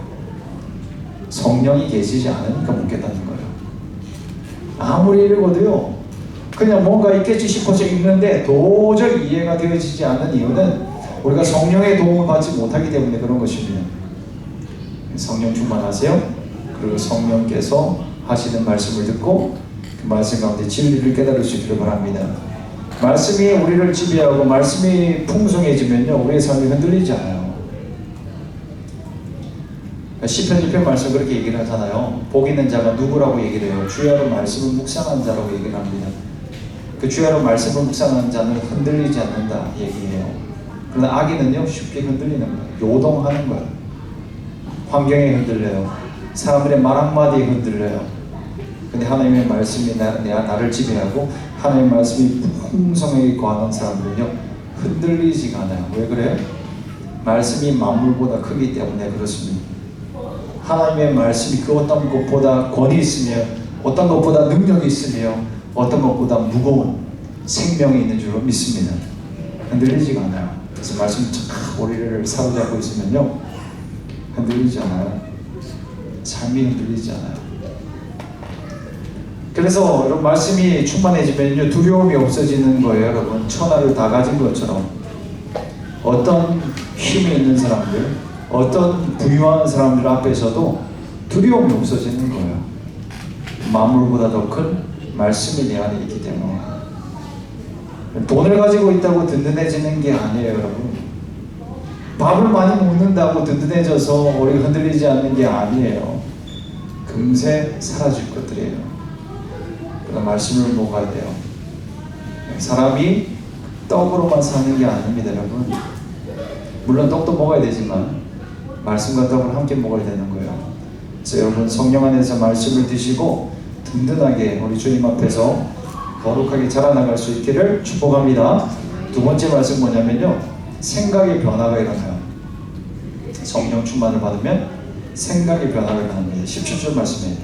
성령이 계시지 않으니까 못 깨닫는 거예요. 아무리 읽어도요, 그냥 뭔가 있겠지 싶어서 읽는데 도저히 이해가 되어지지 않는 이유는 우리가 성령의 도움을 받지 못하기 때문에 그런 것입니다. 성령 충만하세요. 그리고 성령께서 하시는 말씀을 듣고 그 말씀 가운데 진리를 깨달을 수 있기를 바랍니다. 말씀이 우리를 지배하고 말씀이 풍성해지면요, 우리의 삶이 흔들리지 않아요. 시편 1편 말씀 그렇게 얘기를 하잖아요. 복 있는 자가 누구라고 얘기를 해요? 주야로 말씀을 묵상한 자라고 얘기를 합니다. 그 주야로 말씀을 묵상하는 자는 흔들리지 않는다 얘기해요. 그러나 악인은요, 쉽게 흔들리는 거예요. 요동하는 거예요. 환경에 흔들려요. 사람들의 말 한마디에 흔들려요. 근데 하나님의 말씀이 나를 지배하고 하나님의 말씀이 풍성하게 거하는 사람들은요, 흔들리지가 않아요. 왜 그래요? 말씀이 만물보다 크기 때문에 그렇습니다. 하나님의 말씀이 그 어떤 것보다 권위 있으며, 어떤 것보다 능력이 있으며, 어떤 것보다 무거운 생명이 있는 줄로 믿습니다. 흔들리지가 않아요. 그래서 말씀이 착 우리를 사로잡고 있으면요, 흔들리지 않아요. 삶이 흔들리지 않아요. 그래서 여러분, 말씀이 충만해지면요, 두려움이 없어지는 거예요. 여러분, 천하를 다 가진 것처럼 어떤 힘이 있는 사람들, 어떤 부유한 사람들 앞에서도 두려움이 없어지는 거예요. 만물보다 더 큰 말씀이 내 안에 있기 때문에. 돈을 가지고 있다고 든든해지는 게 아니에요, 여러분. 밥을 많이 먹는다고 든든해져서 우리가 흔들리지 않는 게 아니에요. 금세 사라질 것들이에요. 그러나 말씀을 먹어야 돼요. 사람이 떡으로만 사는 게 아닙니다, 여러분. 물론 떡도 먹어야 되지만 말씀과 떡을 함께 먹어야 되는 거예요. 그래서 여러분, 성령 안에서 말씀을 드시고 든든하게 우리 주님 앞에서 거룩하게 자라나갈 수 있기를 축복합니다. 두 번째 말씀 뭐냐면요, 생각의 변화가 일어나요. 성령 충만을 받으면 생각의 변화가 일어납니다. 17절 말씀에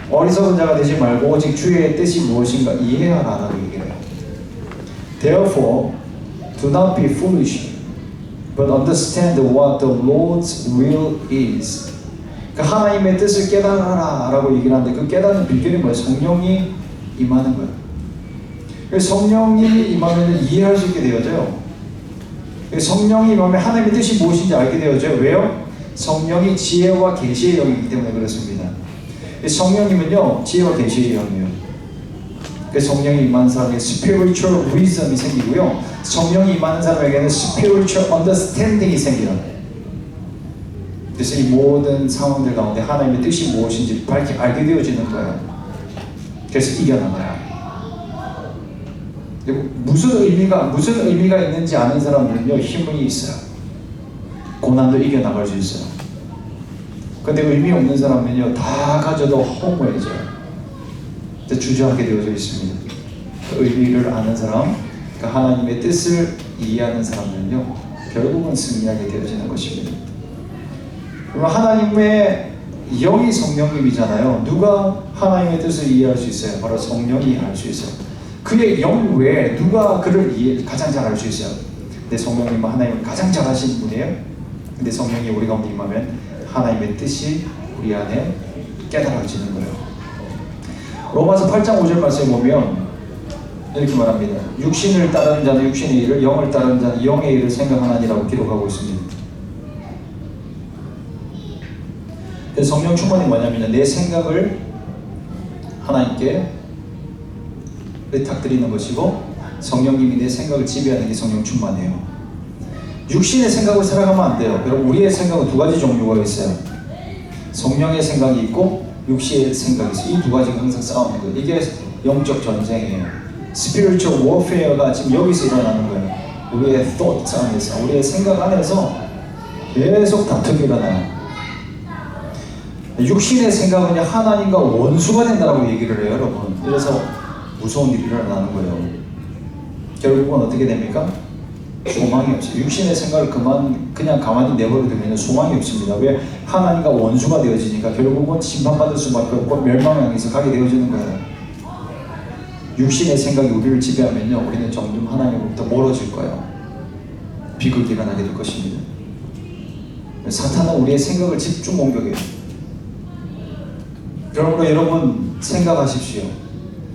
어리석은 자가 되지 말고 오직 주의 뜻이 무엇인가 이해하라라고 얘기해요. Therefore, do not be foolish, but understand what the Lord's will is. 그 하나님의 뜻을 깨달아라 라고 얘기를 하는데, 그 깨닫는 비결이 뭐예요? 성령이 임하는 거예요. 성령이 임하면 이해할 수 있게 되어져요. 성령이 임하면 하나님의 뜻이 무엇인지 알게 되어져요. 왜요? 성령이 지혜와 계시의 영이기 때문에 그렇습니다. 성령님은요, 지혜와 계시의 영이에요. 성령이 임하는 사람에게 spiritual wisdom이 생기고요, 성령이 임하는 사람에게는 spiritual understanding이 생겨요. 그래서 이 모든 상황들 가운데 하나님의 뜻이 무엇인지 밝게 알게 되어지는 거예요. 그래서 이겨나가요. 무슨 의미가 있는지 아는 사람들은요, 힘이 있어요. 고난도 이겨나갈 수 있어요. 근데 의미 없는 사람은요, 다 가져도 허무해져요. 주저하게 되어져 있습니다. 그 의미를 아는 사람, 그 하나님의 뜻을 이해하는 사람들은요, 결국은 승리하게 되어지는 것입니다. 그럼 하나님의 영이 성령님이잖아요. 누가 하나님의 뜻을 이해할 수 있어요? 바로 성령이 이해할 수 있어요. 그의 영 외에 누가 그를 가장 잘 알 수 있어요? 근데 성령님은 하나님을 가장 잘 아시는 분이에요. 근데 성령이 우리 가운데 임하면 하나님의 뜻이 우리 안에 깨달아지는 거예요. 로마서 8장 5절 말씀에 보면 이렇게 말합니다. 육신을 따르는 자는 육신의 일을, 영을 따르는 자는 영의 일을 생각하나니라고 기록하고 있습니다. 그래서 성령 충만이 뭐냐면 내 생각을 하나님께 의탁드리는 것이고 성령님이 내 생각을 지배하는 게 성령 충만이에요. 육신의 생각을 살아가면 안 돼요. 여러분, 우리의 생각은 두 가지 종류가 있어요. 성령의 생각이 있고 육신의 생각이 있어요. 이 두 가지가 항상 싸우는 거예요. 이게 영적 전쟁이에요. Spiritual warfare가 지금 여기서 일어나는 거예요. 우리의 thought 안에서, 우리의 생각 안에서 계속 다툼이 일어나요. 육신의 생각은 하나님과 원수가 된다고 얘기를 해요, 여러분. 그래서 무서운 일이 일어나는 거예요. 결국은 어떻게 됩니까? 소망이 없어요. 육신의 생각을 그냥 가만히 내버려두면 소망이 없습니다. 왜? 하나님과 원수가 되어지니까 결국은 심판받을 수밖에 없고 멸망을 향해서 가게 되어지는 거예요. 육신의 생각이 우리를 지배하면요, 우리는 점점 하나님으로부터 멀어질 거예요. 비극이 일어나게 될 것입니다. 사탄은 우리의 생각을 집중 공격해요. 그러므로 여러분 생각하십시오.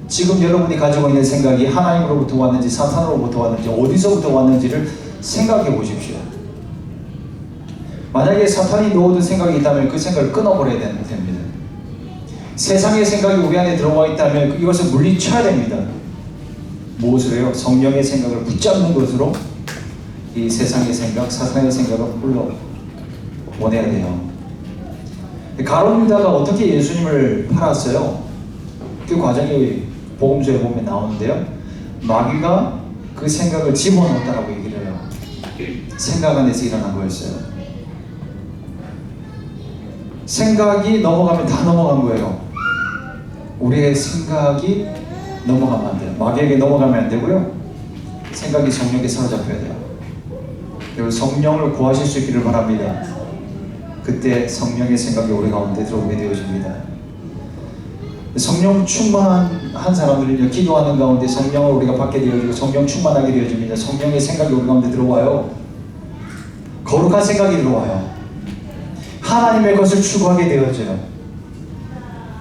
지금 여러분이 가지고 있는 생각이 하나님으로부터 왔는지 사탄으로부터 왔는지 어디서부터 왔는지를 생각해 보십시오. 만약에 사탄이 넣어둔 생각이 있다면 그 생각을 끊어버려야 됩니다. 세상의 생각이 우리 안에 들어와 있다면 이것을 물리쳐야 됩니다. 무엇을 해요? 성령의 생각을 붙잡는 것으로 이 세상의 생각, 사탄의 생각을 물러보내야 돼요. 가룟 유다가 어떻게 예수님을 팔았어요? 그 과정이 복음서에 보면 나오는데요. 마귀가 그 생각을 집어넣었다라고 얘기를 해요. 생각 안에서 일어난 거였어요. 생각이 넘어가면 다 넘어간 거예요. 우리의 생각이 넘어가면 안 돼요. 마귀에게 넘어가면 안 되고요. 생각이 성령에게 사로잡혀야 돼요. 그리고 성령을 구하실 수 있기를 바랍니다. 그때 성령의 생각이 우리 가운데 들어오게 되어집니다. 성령 충만한 사람들은요, 기도하는 가운데 성령을 우리가 받게 되어지고 성령 충만하게 되어집니다. 성령의 생각이 우리 가운데 들어와요. 거룩한 생각이 들어와요. 하나님의 것을 추구하게 되어져요.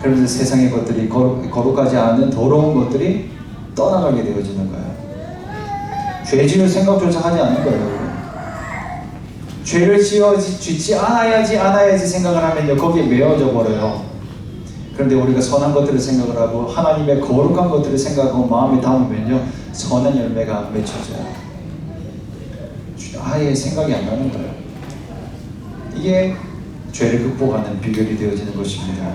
그러면서 세상의 것들이 거룩하지 않은 더러운 것들이 떠나가게 되어지는 거예요. 죄 지을 생각조차 하지 않는 거예요. 죄를 짓지 않아야지 생각을 하면요, 거기에 매어져 버려요. 그런데 우리가 선한 것들을 생각을 하고 하나님의 거룩한 것들을 생각하고 마음에 담으면요, 선한 열매가 맺혀져요. 아예 생각이 안 나는 거예요. 이게 죄를 극복하는 비결이 되어지는 것입니다.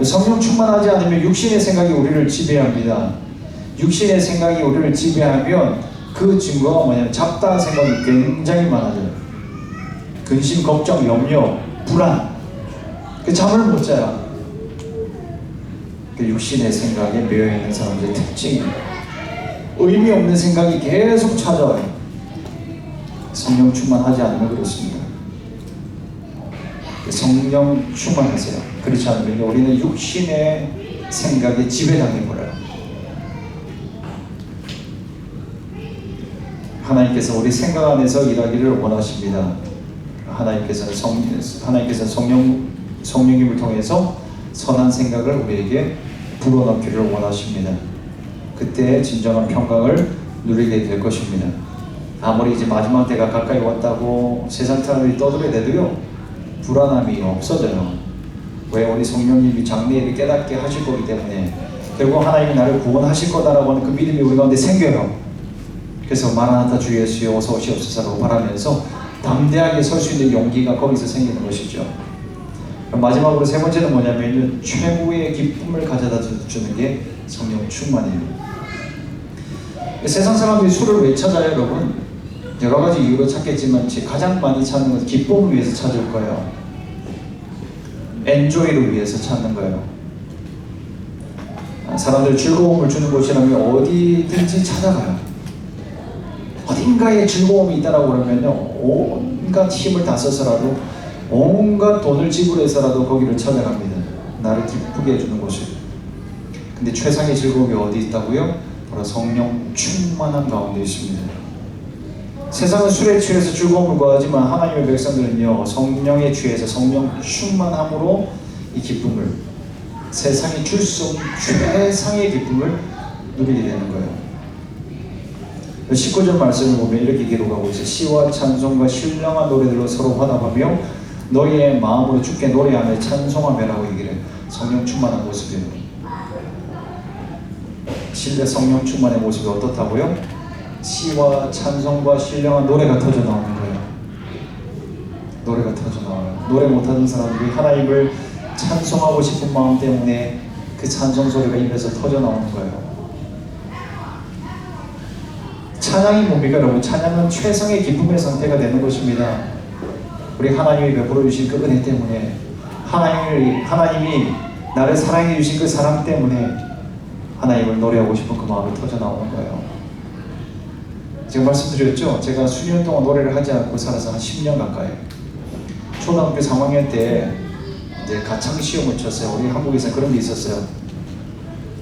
성령 충만하지 않으면 육신의 생각이 우리를 지배합니다. 육신의 생각이 우리를 지배하면 그 증거가 뭐냐면 잡다한 생각이 굉장히 많아져요. 근심, 걱정, 염려, 불안, 잠을 못 자요. 그 육신의 생각에 매여있는 사람들의 특징입니다. 의미 없는 생각이 계속 찾아와요. 성령 충만하지 않으면 그렇습니다. 성령 충만하세요. 그렇지 않으면 우리는 육신의 생각에 지배당해버려요. 하나님께서 우리 생각 안에서 일하기를 원하십니다. 하나님께서 성령님을 통해서 선한 생각을 우리에게 불어넣기를 원하십니다. 그때 진정한 평강을 누리게 될 것입니다. 아무리 이제 마지막 때가 가까이 왔다고 세상 사람들이 떠들어대도요, 불안함이 없어져요. 왜? 우리 성령님이 장래일을 깨닫게 하실 거기 때문에 결국 하나님이 나를 구원하실 거다라고 하는 그 믿음이 우리 가운데 생겨요. 그래서 마라나타 주 예수여 어서 오시옵소서라고 바라면서 담대하게 설 수 있는 용기가 거기서 생기는 것이죠. 마지막으로 세 번째는 뭐냐면 최고의 기쁨을 가져다 주는 게 성령 충만이에요. 세상 사람들이 술을 왜 찾아요, 여러분? 여러 가지 이유로 찾겠지만 가장 많이 찾는 것은 기쁨을 위해서 찾을 거예요. 엔조이를 위해서 찾는 거예요. 사람들 즐거움을 주는 곳이라면 어디든지 찾아가요. 어딘가에 즐거움이 있다라고 그러면요, 온갖 힘을 다 써서라도 온갖 돈을 지불해서라도 거기를 찾아갑니다. 나를 기쁘게 해주는 곳이. 근데 최상의 즐거움이 어디 있다고요? 바로 성령 충만한 가운데 있습니다. 세상은 술에 취해서 즐거움을 구하지만 하나님의 백성들은요, 성령에 취해서 성령 충만함으로 이 기쁨을, 세상이 줄 수 없는 최상의 기쁨을 누리게 되는 거예요. 19절 말씀을 보면 이렇게 기록하고 있어요. 시와 찬송과 신령한 노래들로 서로 화답하며 너희의 마음으로 주께 노래하며 찬송하며라고 얘기를 해요. 성령 충만한 모습이에요. 실내 성령 충만의 모습이 어떻다고요? 시와 찬송과 신령한 노래가 터져 나오는 거예요. 노래가 터져 나와요. 노래 못하는 사람들이 하나님을 찬송하고 싶은 마음 때문에 그 찬송 소리가 입에서 터져 나오는 거예요. 찬양이 뭡니까 여러분? 찬양은 최상의 기쁨의 상태가 되는 것입니다. 우리 하나님이 베풀어 주신 그 은혜 때문에, 하나님이 나를 사랑해 주신 그 사랑 때문에 하나님을 노래하고 싶은 그 마음이 터져 나오는 거예요. 제가 말씀드렸죠? 제가 수년 동안 노래를 하지 않고 살아서 한 10년 가까이. 초등학교 3학년 때 이제 가창 시험을 쳤어요. 우리 한국에서 그런 게 있었어요.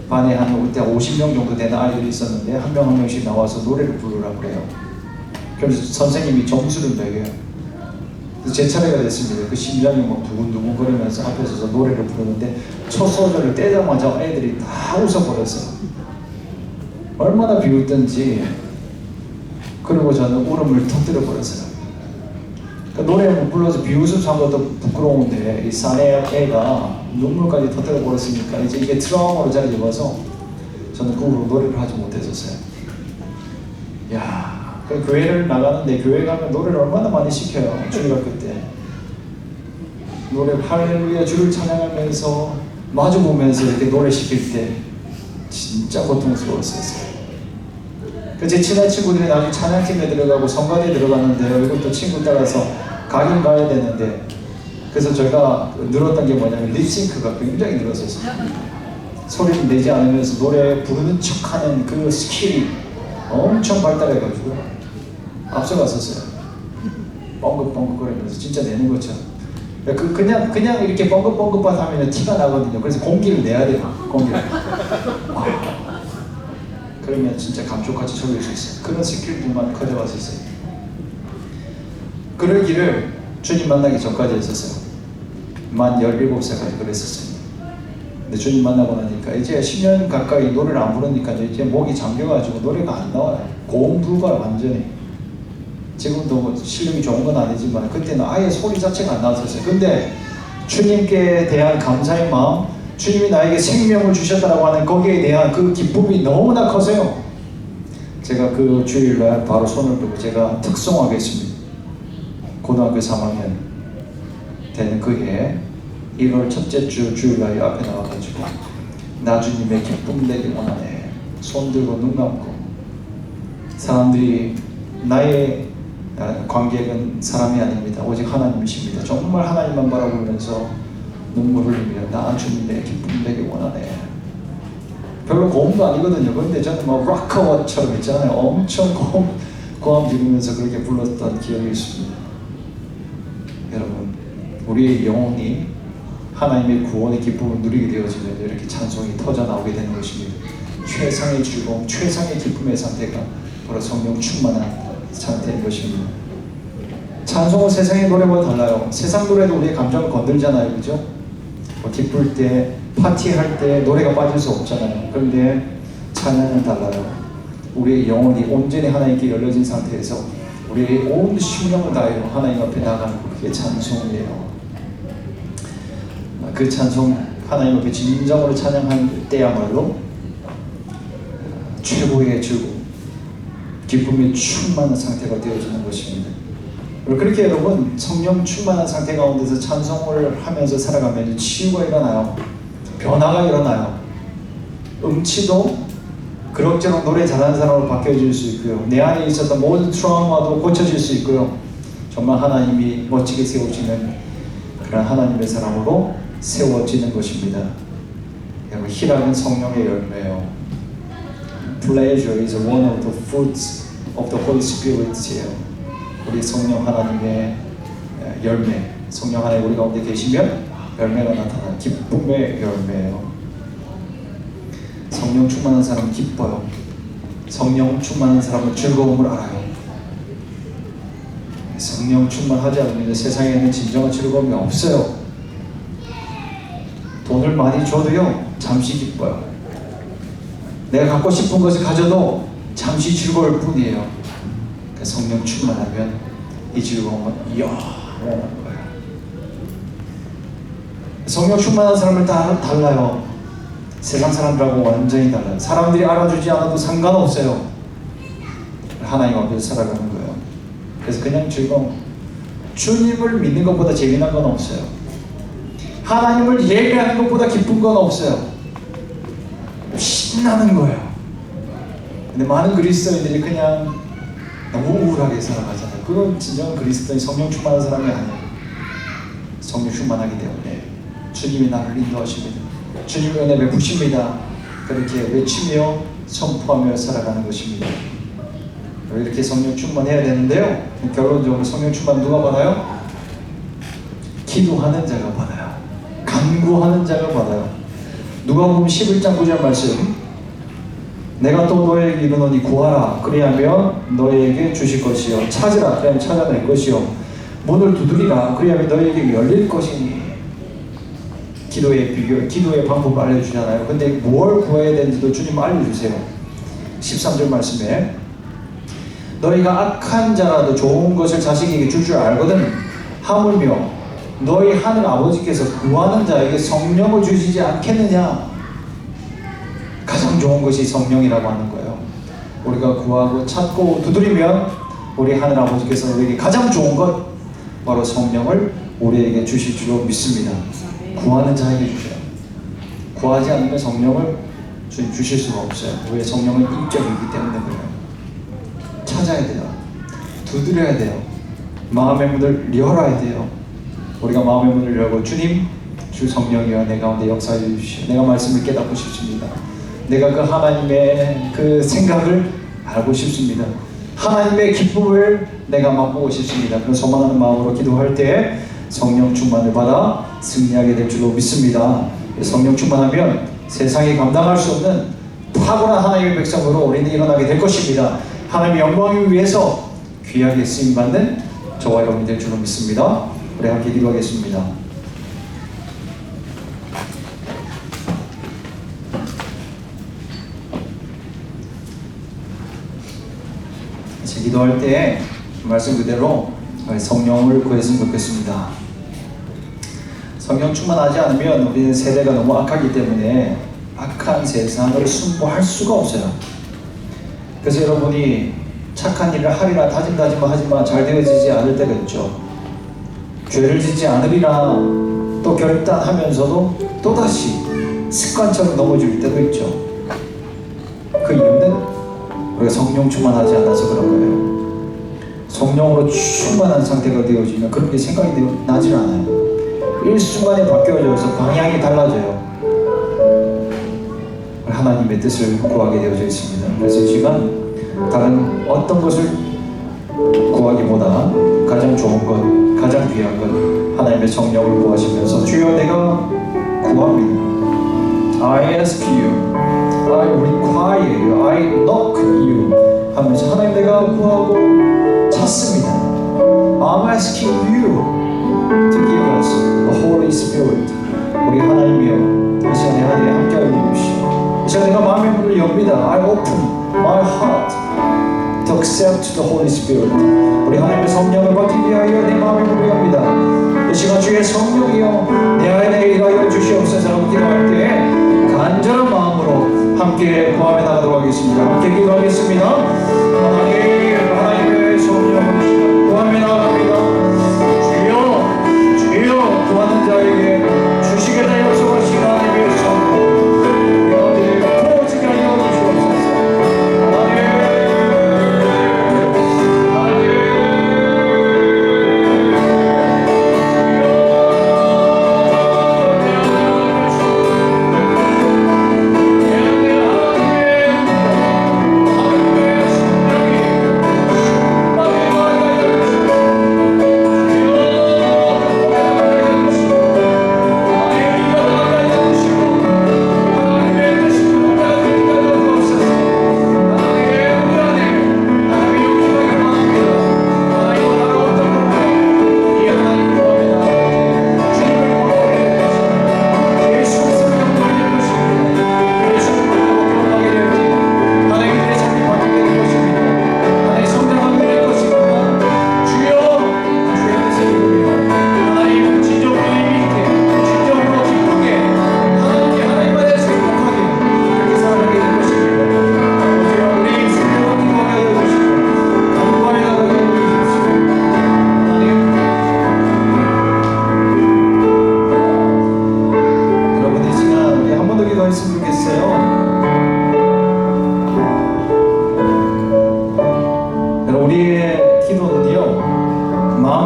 반에 한 그때 50명 정도 되는 아이들이 있었는데 한 명 한 명씩 나와서 노래를 부르라고 그래요. 그래서 선생님이 점수를 매겨요. 그래서 제 차례가 됐습니다. 그 심장이 막 두근두근 거리면서 앞에 서서 노래를 부르는데 첫 소절을 떼자마자 애들이 다 웃어버렸어요. 얼마나 비웃던지. 그리고 저는 울음을 터뜨려 버렸어요. 그러니까 노래 불러서 비웃음 한 것도 부끄러운데 이 사내 애가 눈물까지 터뜨려 버렸으니까 이제 이게 트라우마로 자리 잡아서 저는 그 후로 노래를 하지 못했었어요. 야, 그 교회를 나가는데 교회 가면 노래를 얼마나 많이 시켜요. 주일학교 때 노래 할렐루야 주를 찬양하면서 마주 보면서 이렇게 노래 시킬 때 진짜 고통스러웠어요. 제 친한 친구들이 나중에 찬양팀에 들어가고 성가대에 들어갔는데요. 이것도 친구 따라서 가긴 가야 되는데, 그래서 제가 늘었던 게 뭐냐면 립싱크가 굉장히 늘었었어요. 소리를 내지 않으면서 노래 부르는 척하는 그 스킬이 엄청 발달해가지고 앞서갔었어요. 뻥긋뻥긋거리면서 진짜 내는 것처럼. 그냥 이렇게 뻥긋뻥긋 하면 티가 나거든요. 그래서 공기를 내야 돼요. 공기를. 그러면 진짜 감쪽같이 속일 수 있어요. 그런 스킬들만 커져왔었어요. 그러기를 주님 만나기 전까지 했었어요. 만 17살까지 그랬었어요. 근데 주님 만나고 나니까 이제 10년 가까이 노래를 안 부르니까 이제 목이 잠겨가지고 노래가 안 나와요. 고음 불가 완전히. 지금도 뭐 실력이 좋은 건 아니지만 그때는 아예 소리 자체가 안 나왔었어요. 근데 주님께 대한 감사의 마음, 주님이 나에게 생명을 주셨다라고 하는 거기에 대한 그 기쁨이 너무나 커서요. 제가 그 주일날 바로 손을 들고 제가 특송하겠습니다. 고등학교 3학년 되는 그해 1월 첫째 주 주일날 앞에 나와가지고 나 주님의 기쁨 되길 원하네. 손 들고 눈 감고 사람들이 나의 관객은 사람이 아닙니다. 오직 하나님이십니다. 정말 하나님만 바라보면서 눈물을 흘리며 나 주님의 기쁨 되길 원하네. 별로 고음도 아니거든요. 그런데 저는 뭐 락커처럼 있잖아요. 엄청 고음 지르면서 그렇게 불렀던 기억이 있습니다. 여러분, 우리의 영혼이 하나님의 구원의 기쁨을 누리게 되어지면 이렇게 찬송이 터져 나오게 되는 것입니다. 최상의 즐거움, 최상의 기쁨의 상태가 바로 성령 충만한 상태인 것입니다. 찬송은 세상의 노래와 달라요. 세상 노래도 우리의 감정을 건들잖아요. 그죠? 뭐 기쁠 때, 파티할 때 노래가 빠질 수 없잖아요. 그런데 찬양은 달라요. 우리의 영혼이 온전히 하나님께 열려진 상태에서 우리의 온 심령을 다하여 하나님 앞에 나가는 그게 찬송이에요. 그 찬송, 하나님 앞에 진정으로 찬양할 때야말로 최고의 즐거움, 기쁨이 충만한 상태가 되어지는 것입니다. 그렇게 여러분, 성령 충만한 상태 가운데서 찬송을 하면서 살아가면 치유가 일어나요. 변화가 일어나요. 음치도 그럭저럭 노래 잘하는 사람으로 바뀌어질 수 있고요. 내 안에 있었던 모든 트라우마도 고쳐질 수 있고요. 정말 하나님이 멋지게 세우시는 그런 하나님의 사람으로 세워지는 것입니다. 여러분, 희락은 성령의 열매예요. Pleasure is one of the fruits of the Holy Spirit이에요. 우리 성령 하나님의 열매, 성령 하나님 우리 가운데 계시면 열매가 나타나는 기쁨의 열매예요. 성령 충만한 사람은 기뻐요. 성령 충만한 사람은 즐거움을 알아요. 성령 충만하지 않으면 세상에는 진정한 즐거움이 없어요. 돈을 많이 줘도요, 잠시 기뻐요. 내가 갖고 싶은 것을 가져도 잠시 즐거울 뿐이에요. 성령 충만하면 이 즐거움은 영원한 거예요. 성령 충만한 사람을 다 달라요. 세상 사람들하고 완전히 달라요. 사람들이 알아주지 않아도 상관없어요. 하나님 앞에서 살아가는 거예요. 그래서 그냥 즐거움. 주님을 믿는 것보다 재미난 건 없어요. 하나님을 예배하는 것보다 기쁜 건 없어요. 신나는 거예요. 근데 많은 그리스도인들이 그냥 너무 우울하게 살아가잖아요. 그건 진정한 그리스도인 성령 충만한 사람이 아니에요. 성령 충만하기 때문에 주님이 나를 인도하십니다. 주님의 은혜 베푸십니다. 그렇게 외치며 선포하며 살아가는 것입니다. 이렇게 성령 충만해야 되는데요. 결론적으로 성령 충만 누가 받아요? 기도하는 자가 받아요. 간구하는 자가 받아요. 누가복음 11장 9절 말씀. 내가 또 너에게 이르노니 구하라 그리하면 너에게 주실 것이요 찾으라 그리하면 찾아낼 것이요 문을 두드리라 그리하면 너에게 열릴 것이니. 기도의 비결, 기도의 방법을 알려주잖아요. 근데 뭘 구해야 되는지도 주님 알려주세요. 13절 말씀에 너희가 악한 자라도 좋은 것을 자식에게 줄 줄 알거든 하물며 너희 하늘 아버지께서 구하는 자에게 성령을 주시지 않겠느냐. 가장 좋은 것이 성령이라고 하는 거예요. 우리가 구하고 찾고 두드리면 우리 하늘 아버지께서 우리에게 가장 좋은 것 바로 성령을 우리에게 주실 줄로 믿습니다. 구하는 자에게 주셔요. 구하지 않으면 성령을 주실 수가 없어요. 왜? 성령은 인격이기 때문에 그래요. 찾아야 돼요. 두드려야 돼요. 마음의 문을 열어야 돼요. 우리가 마음의 문을 열고 주님, 주 성령이여 내 가운데 역사해 주시오. 내가 말씀을 깨닫고 싶습니다. 내가 그 하나님의 그 생각을 알고 싶습니다. 하나님의 기쁨을 내가 맛보고 싶습니다. 그런 소망하는 마음으로 기도할 때 성령 충만을 받아 승리하게 될 줄로 믿습니다. 성령 충만하면 세상이 감당할 수 없는 탁월한 하나님의 백성으로 우리는 일어나게 될 것입니다. 하나님의 영광을 위해서 귀하게 쓰임받는 저와 여러분이 될 줄로 믿습니다. 우리 함께 기도하겠습니다. 기도할 때 말씀 그대로 성령을 구했으면 좋겠습니다. 성령 충만하지 않으면 우리는 세대가 너무 악하기 때문에 악한 세상을 승부할 수가 없어요. 그래서 여러분이 착한 일을 하리라 다짐하지만 잘 되어지지 않을 때가 있죠. 죄를 짓지 않으리라 또 결단하면서도 또다시 습관처럼 넘어질 때도 있죠. 그 이유는 우리가 성령 충만하지 않아서 그런 거예요. 성령으로 충만한 상태가 되어지면 그런 게 생각이 나질 않아요. 일순간에 바뀌어져서 방향이 달라져요. 하나님의 뜻을 구하게 되어져 있습니다. 그래서 이 시간 다른 어떤 것을 구하기보다 가장 좋은 것, 가장 귀한 것 하나님의 성령을 구하시면서 주여 내가 구합니다. I ask you, I require you, I knock you 하면서 하나님 내가 구하고 찾습니다. I'm asking you to give us the Holy Spirit. 우리 하나님이여 이 시간에 하나님 함께하여 주시오. 이 시간에 내가 마음의 문을 엽니다. I open my heart to accept the Holy Spirit. 우리 하나님의 성령을 받기 위하여 내 마음의 문을 엽니다. 이 시간 주의 성령이여 내 안에 일하여 주시옵소서. 기도할 때 간절한 마음으로 함께 구하며 나가도록 하겠습니다. 함께 기도하겠습니다. 하나님의 성령을 구하며 나갑니다. 주여 구하는 자에게 주시게 되어 소원하시는 하나님의 성령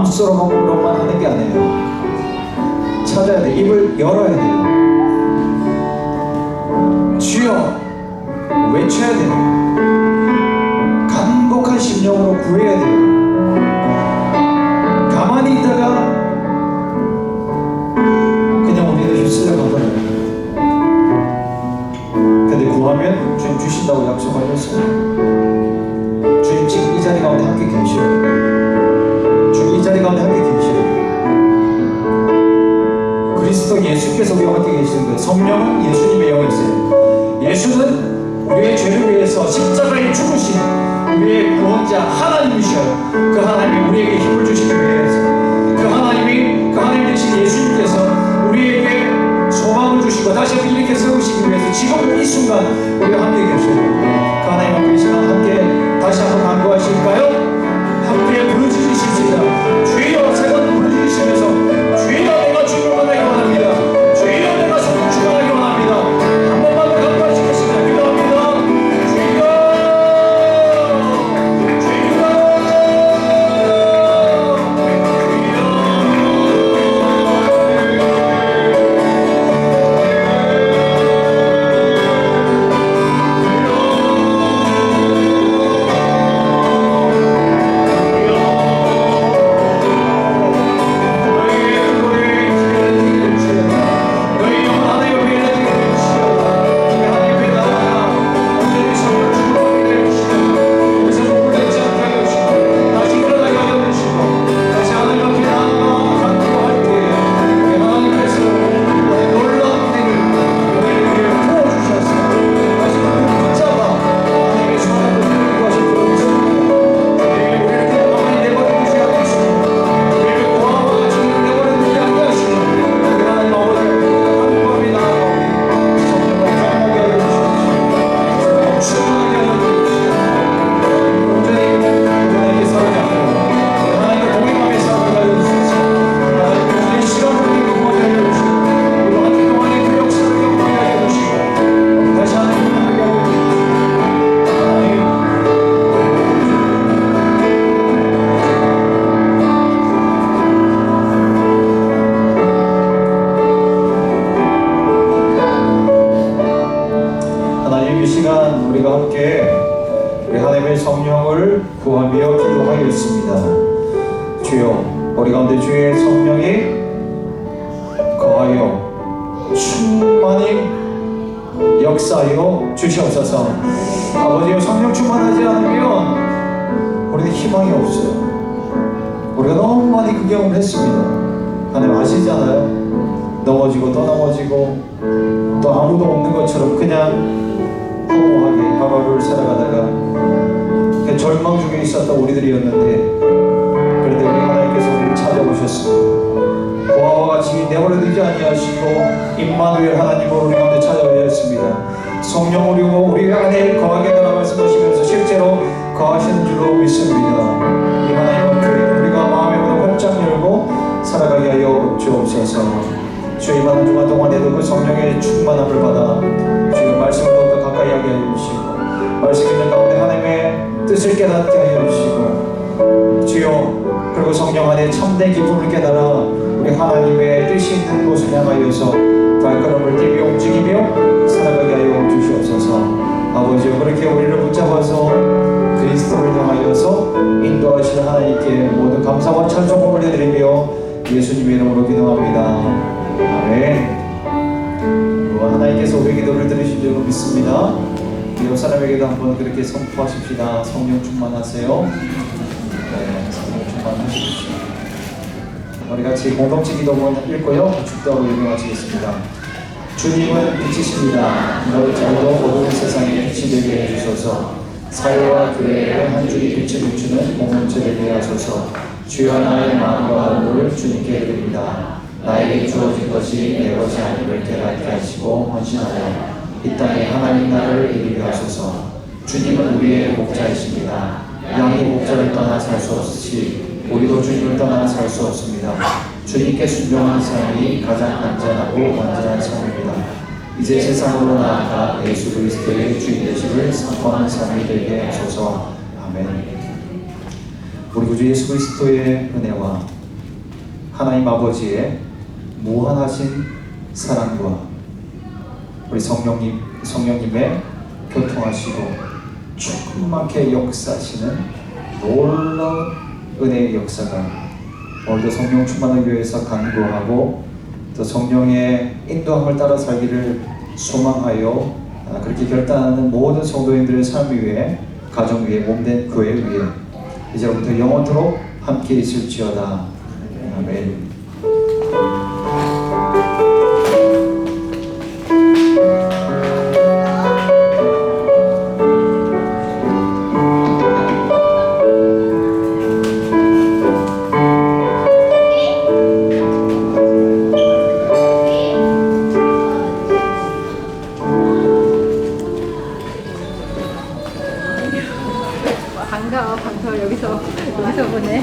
마음속으로만 하는 게 아니에요. 찾아야 돼. 입을 열어야 돼요. 주여 외쳐야 돼요. 간곡한 심령으로 구해야 돼요. 가만히 있다가 그냥 우리는 휩쓸려 가버려요. 근데 구하면 주님 주신다고 약속하셨어요. 주님 지금 이 자리 가운데 함께 계셔요. 주님 이 자리 가운데 함께 계셔요. 그리스도 예수께서 우리와 함께 계시는 거예요. 성령은 예수님의 영이세요. 예수는 우리의 죄를 위해서 십자가에 죽으신 우리의 구원자 하나님이셔요. 그 하나님이 우리에게 힘을 주시기 위해서, 그 하나님 되신 예수님께서 우리에게 소망을 주시고 다시 한번 이렇게 세우시기 위해서 지금 이 순간 우리가 함께 계셔요. 그 하나님 앞에 이 시간 함께 다시 한번 간구하실까요? 함께 부르짖으십시다. 주여 세 번 부르짖으시면서 주여 내가 주님을 만나기 원합니다. 주여 내가 성령 충만하기 원합니다. 한 번만 더 간구하시겠습니다. 기도합니다. 주여 우리가 함께 우리 하나님의 성령을 구하며 기도하였습니다. 주여 우리 가운데 주의 성령이 거하여 충만히 역사하여 주시옵소서. 아버지여 성령 충만하지 않으면 우리는 희망이 없어요. 우리가 너무 많이 그 경험을 했습니다. 하나님 아시잖아요. 넘어지고 또 넘어지고 또 아무도 없는 것처럼 그냥 허무하게 하루를 살아가다가 절망 중에 있었던 우리들이었는데, 그런데 우리 하나님께서 우리를 찾아오셨습니다. 고아와 같이 내버려두지 아니하시고 임마누엘 하나님으로 우리 가운데 찾아오셨습니다. 성령으로 우리 안에 거하게 하라 말씀하시면서 실제로 거하시는 줄로 믿습니다. 이 하나님 앞에 우리가 마음의 문을 활짝 열고 살아가게 하여 주옵소서. 주의 많은 주간 동안에도 그 성령의 충만함을 받아 주의 말씀을 더욱더 가까이 하게 하여 주시고, 말씀 있는 가운데 하나님의 뜻을 깨닫게 하여 주시고, 주여 그리고 성령 안에 참된 기쁨을 깨달아 우리 하나님의 뜻이 있는 곳을 향하여서 발걸음을 뛰며 움직이며 살아가게 하여 주시옵소서. 아버지여 그렇게 우리를 붙잡아서 그리스도를 향하여서 인도하시는 하나님께 모든 감사와 찬송을 올려드리며 예수님의 이름으로 기도합니다. 아멘. 하나님께서 우리 기도를 들으신 줄로 믿습니다. 옆 사람에게도 한번 그렇게 선포하십시다. 성령 충만하세요. 네, 성령 충만하십시오. 우리 같이 공동체 기도문 읽고요, 축도하고 예배 마치겠습니다. 주님은 빛이십니다. 너희 잘도 어두운 세상에 빛이 되게 해주소서. 사회와 교회에 한 줄기 빛을 비추는 공동체 되게 하소서. 주여 나의 마음과 얼굴을 주님께 드립니다. 나에게 주어진 것이 내 것이 아님을 깨닫게 하시고 헌신하여 이 땅에 하나님 나라를 이루게 하소서. 주님은 우리의 목자이십니다. 양이 목자를 떠나 살 수 없으시 우리도 주님을 떠나 살 수 없습니다. 주님께 순종하는 삶이 가장 안전하고 완전한 삶입니다. 이제 세상으로 나아가 예수 그리스도의 주인 되심을 선포하는 삶이 되게 하소서. 아멘. 우리 구주 예수 그리스도의 은혜와 하나님 아버지의 무한하신 사랑과 우리 성령님의 교통하시고 충만하게 역사하시는 놀라운 은혜의 역사가 오늘도 성령 충만하기 위해서 간구하고 또 성령의 인도함을 따라 살기를 소망하여 그렇게 결단하는 모든 성도님들의 삶 위에, 가정 위에, 몸된 교회 위에 이제부터 영원토록 함께 있을지어다. 아멘. 반가워. 여기서 보내.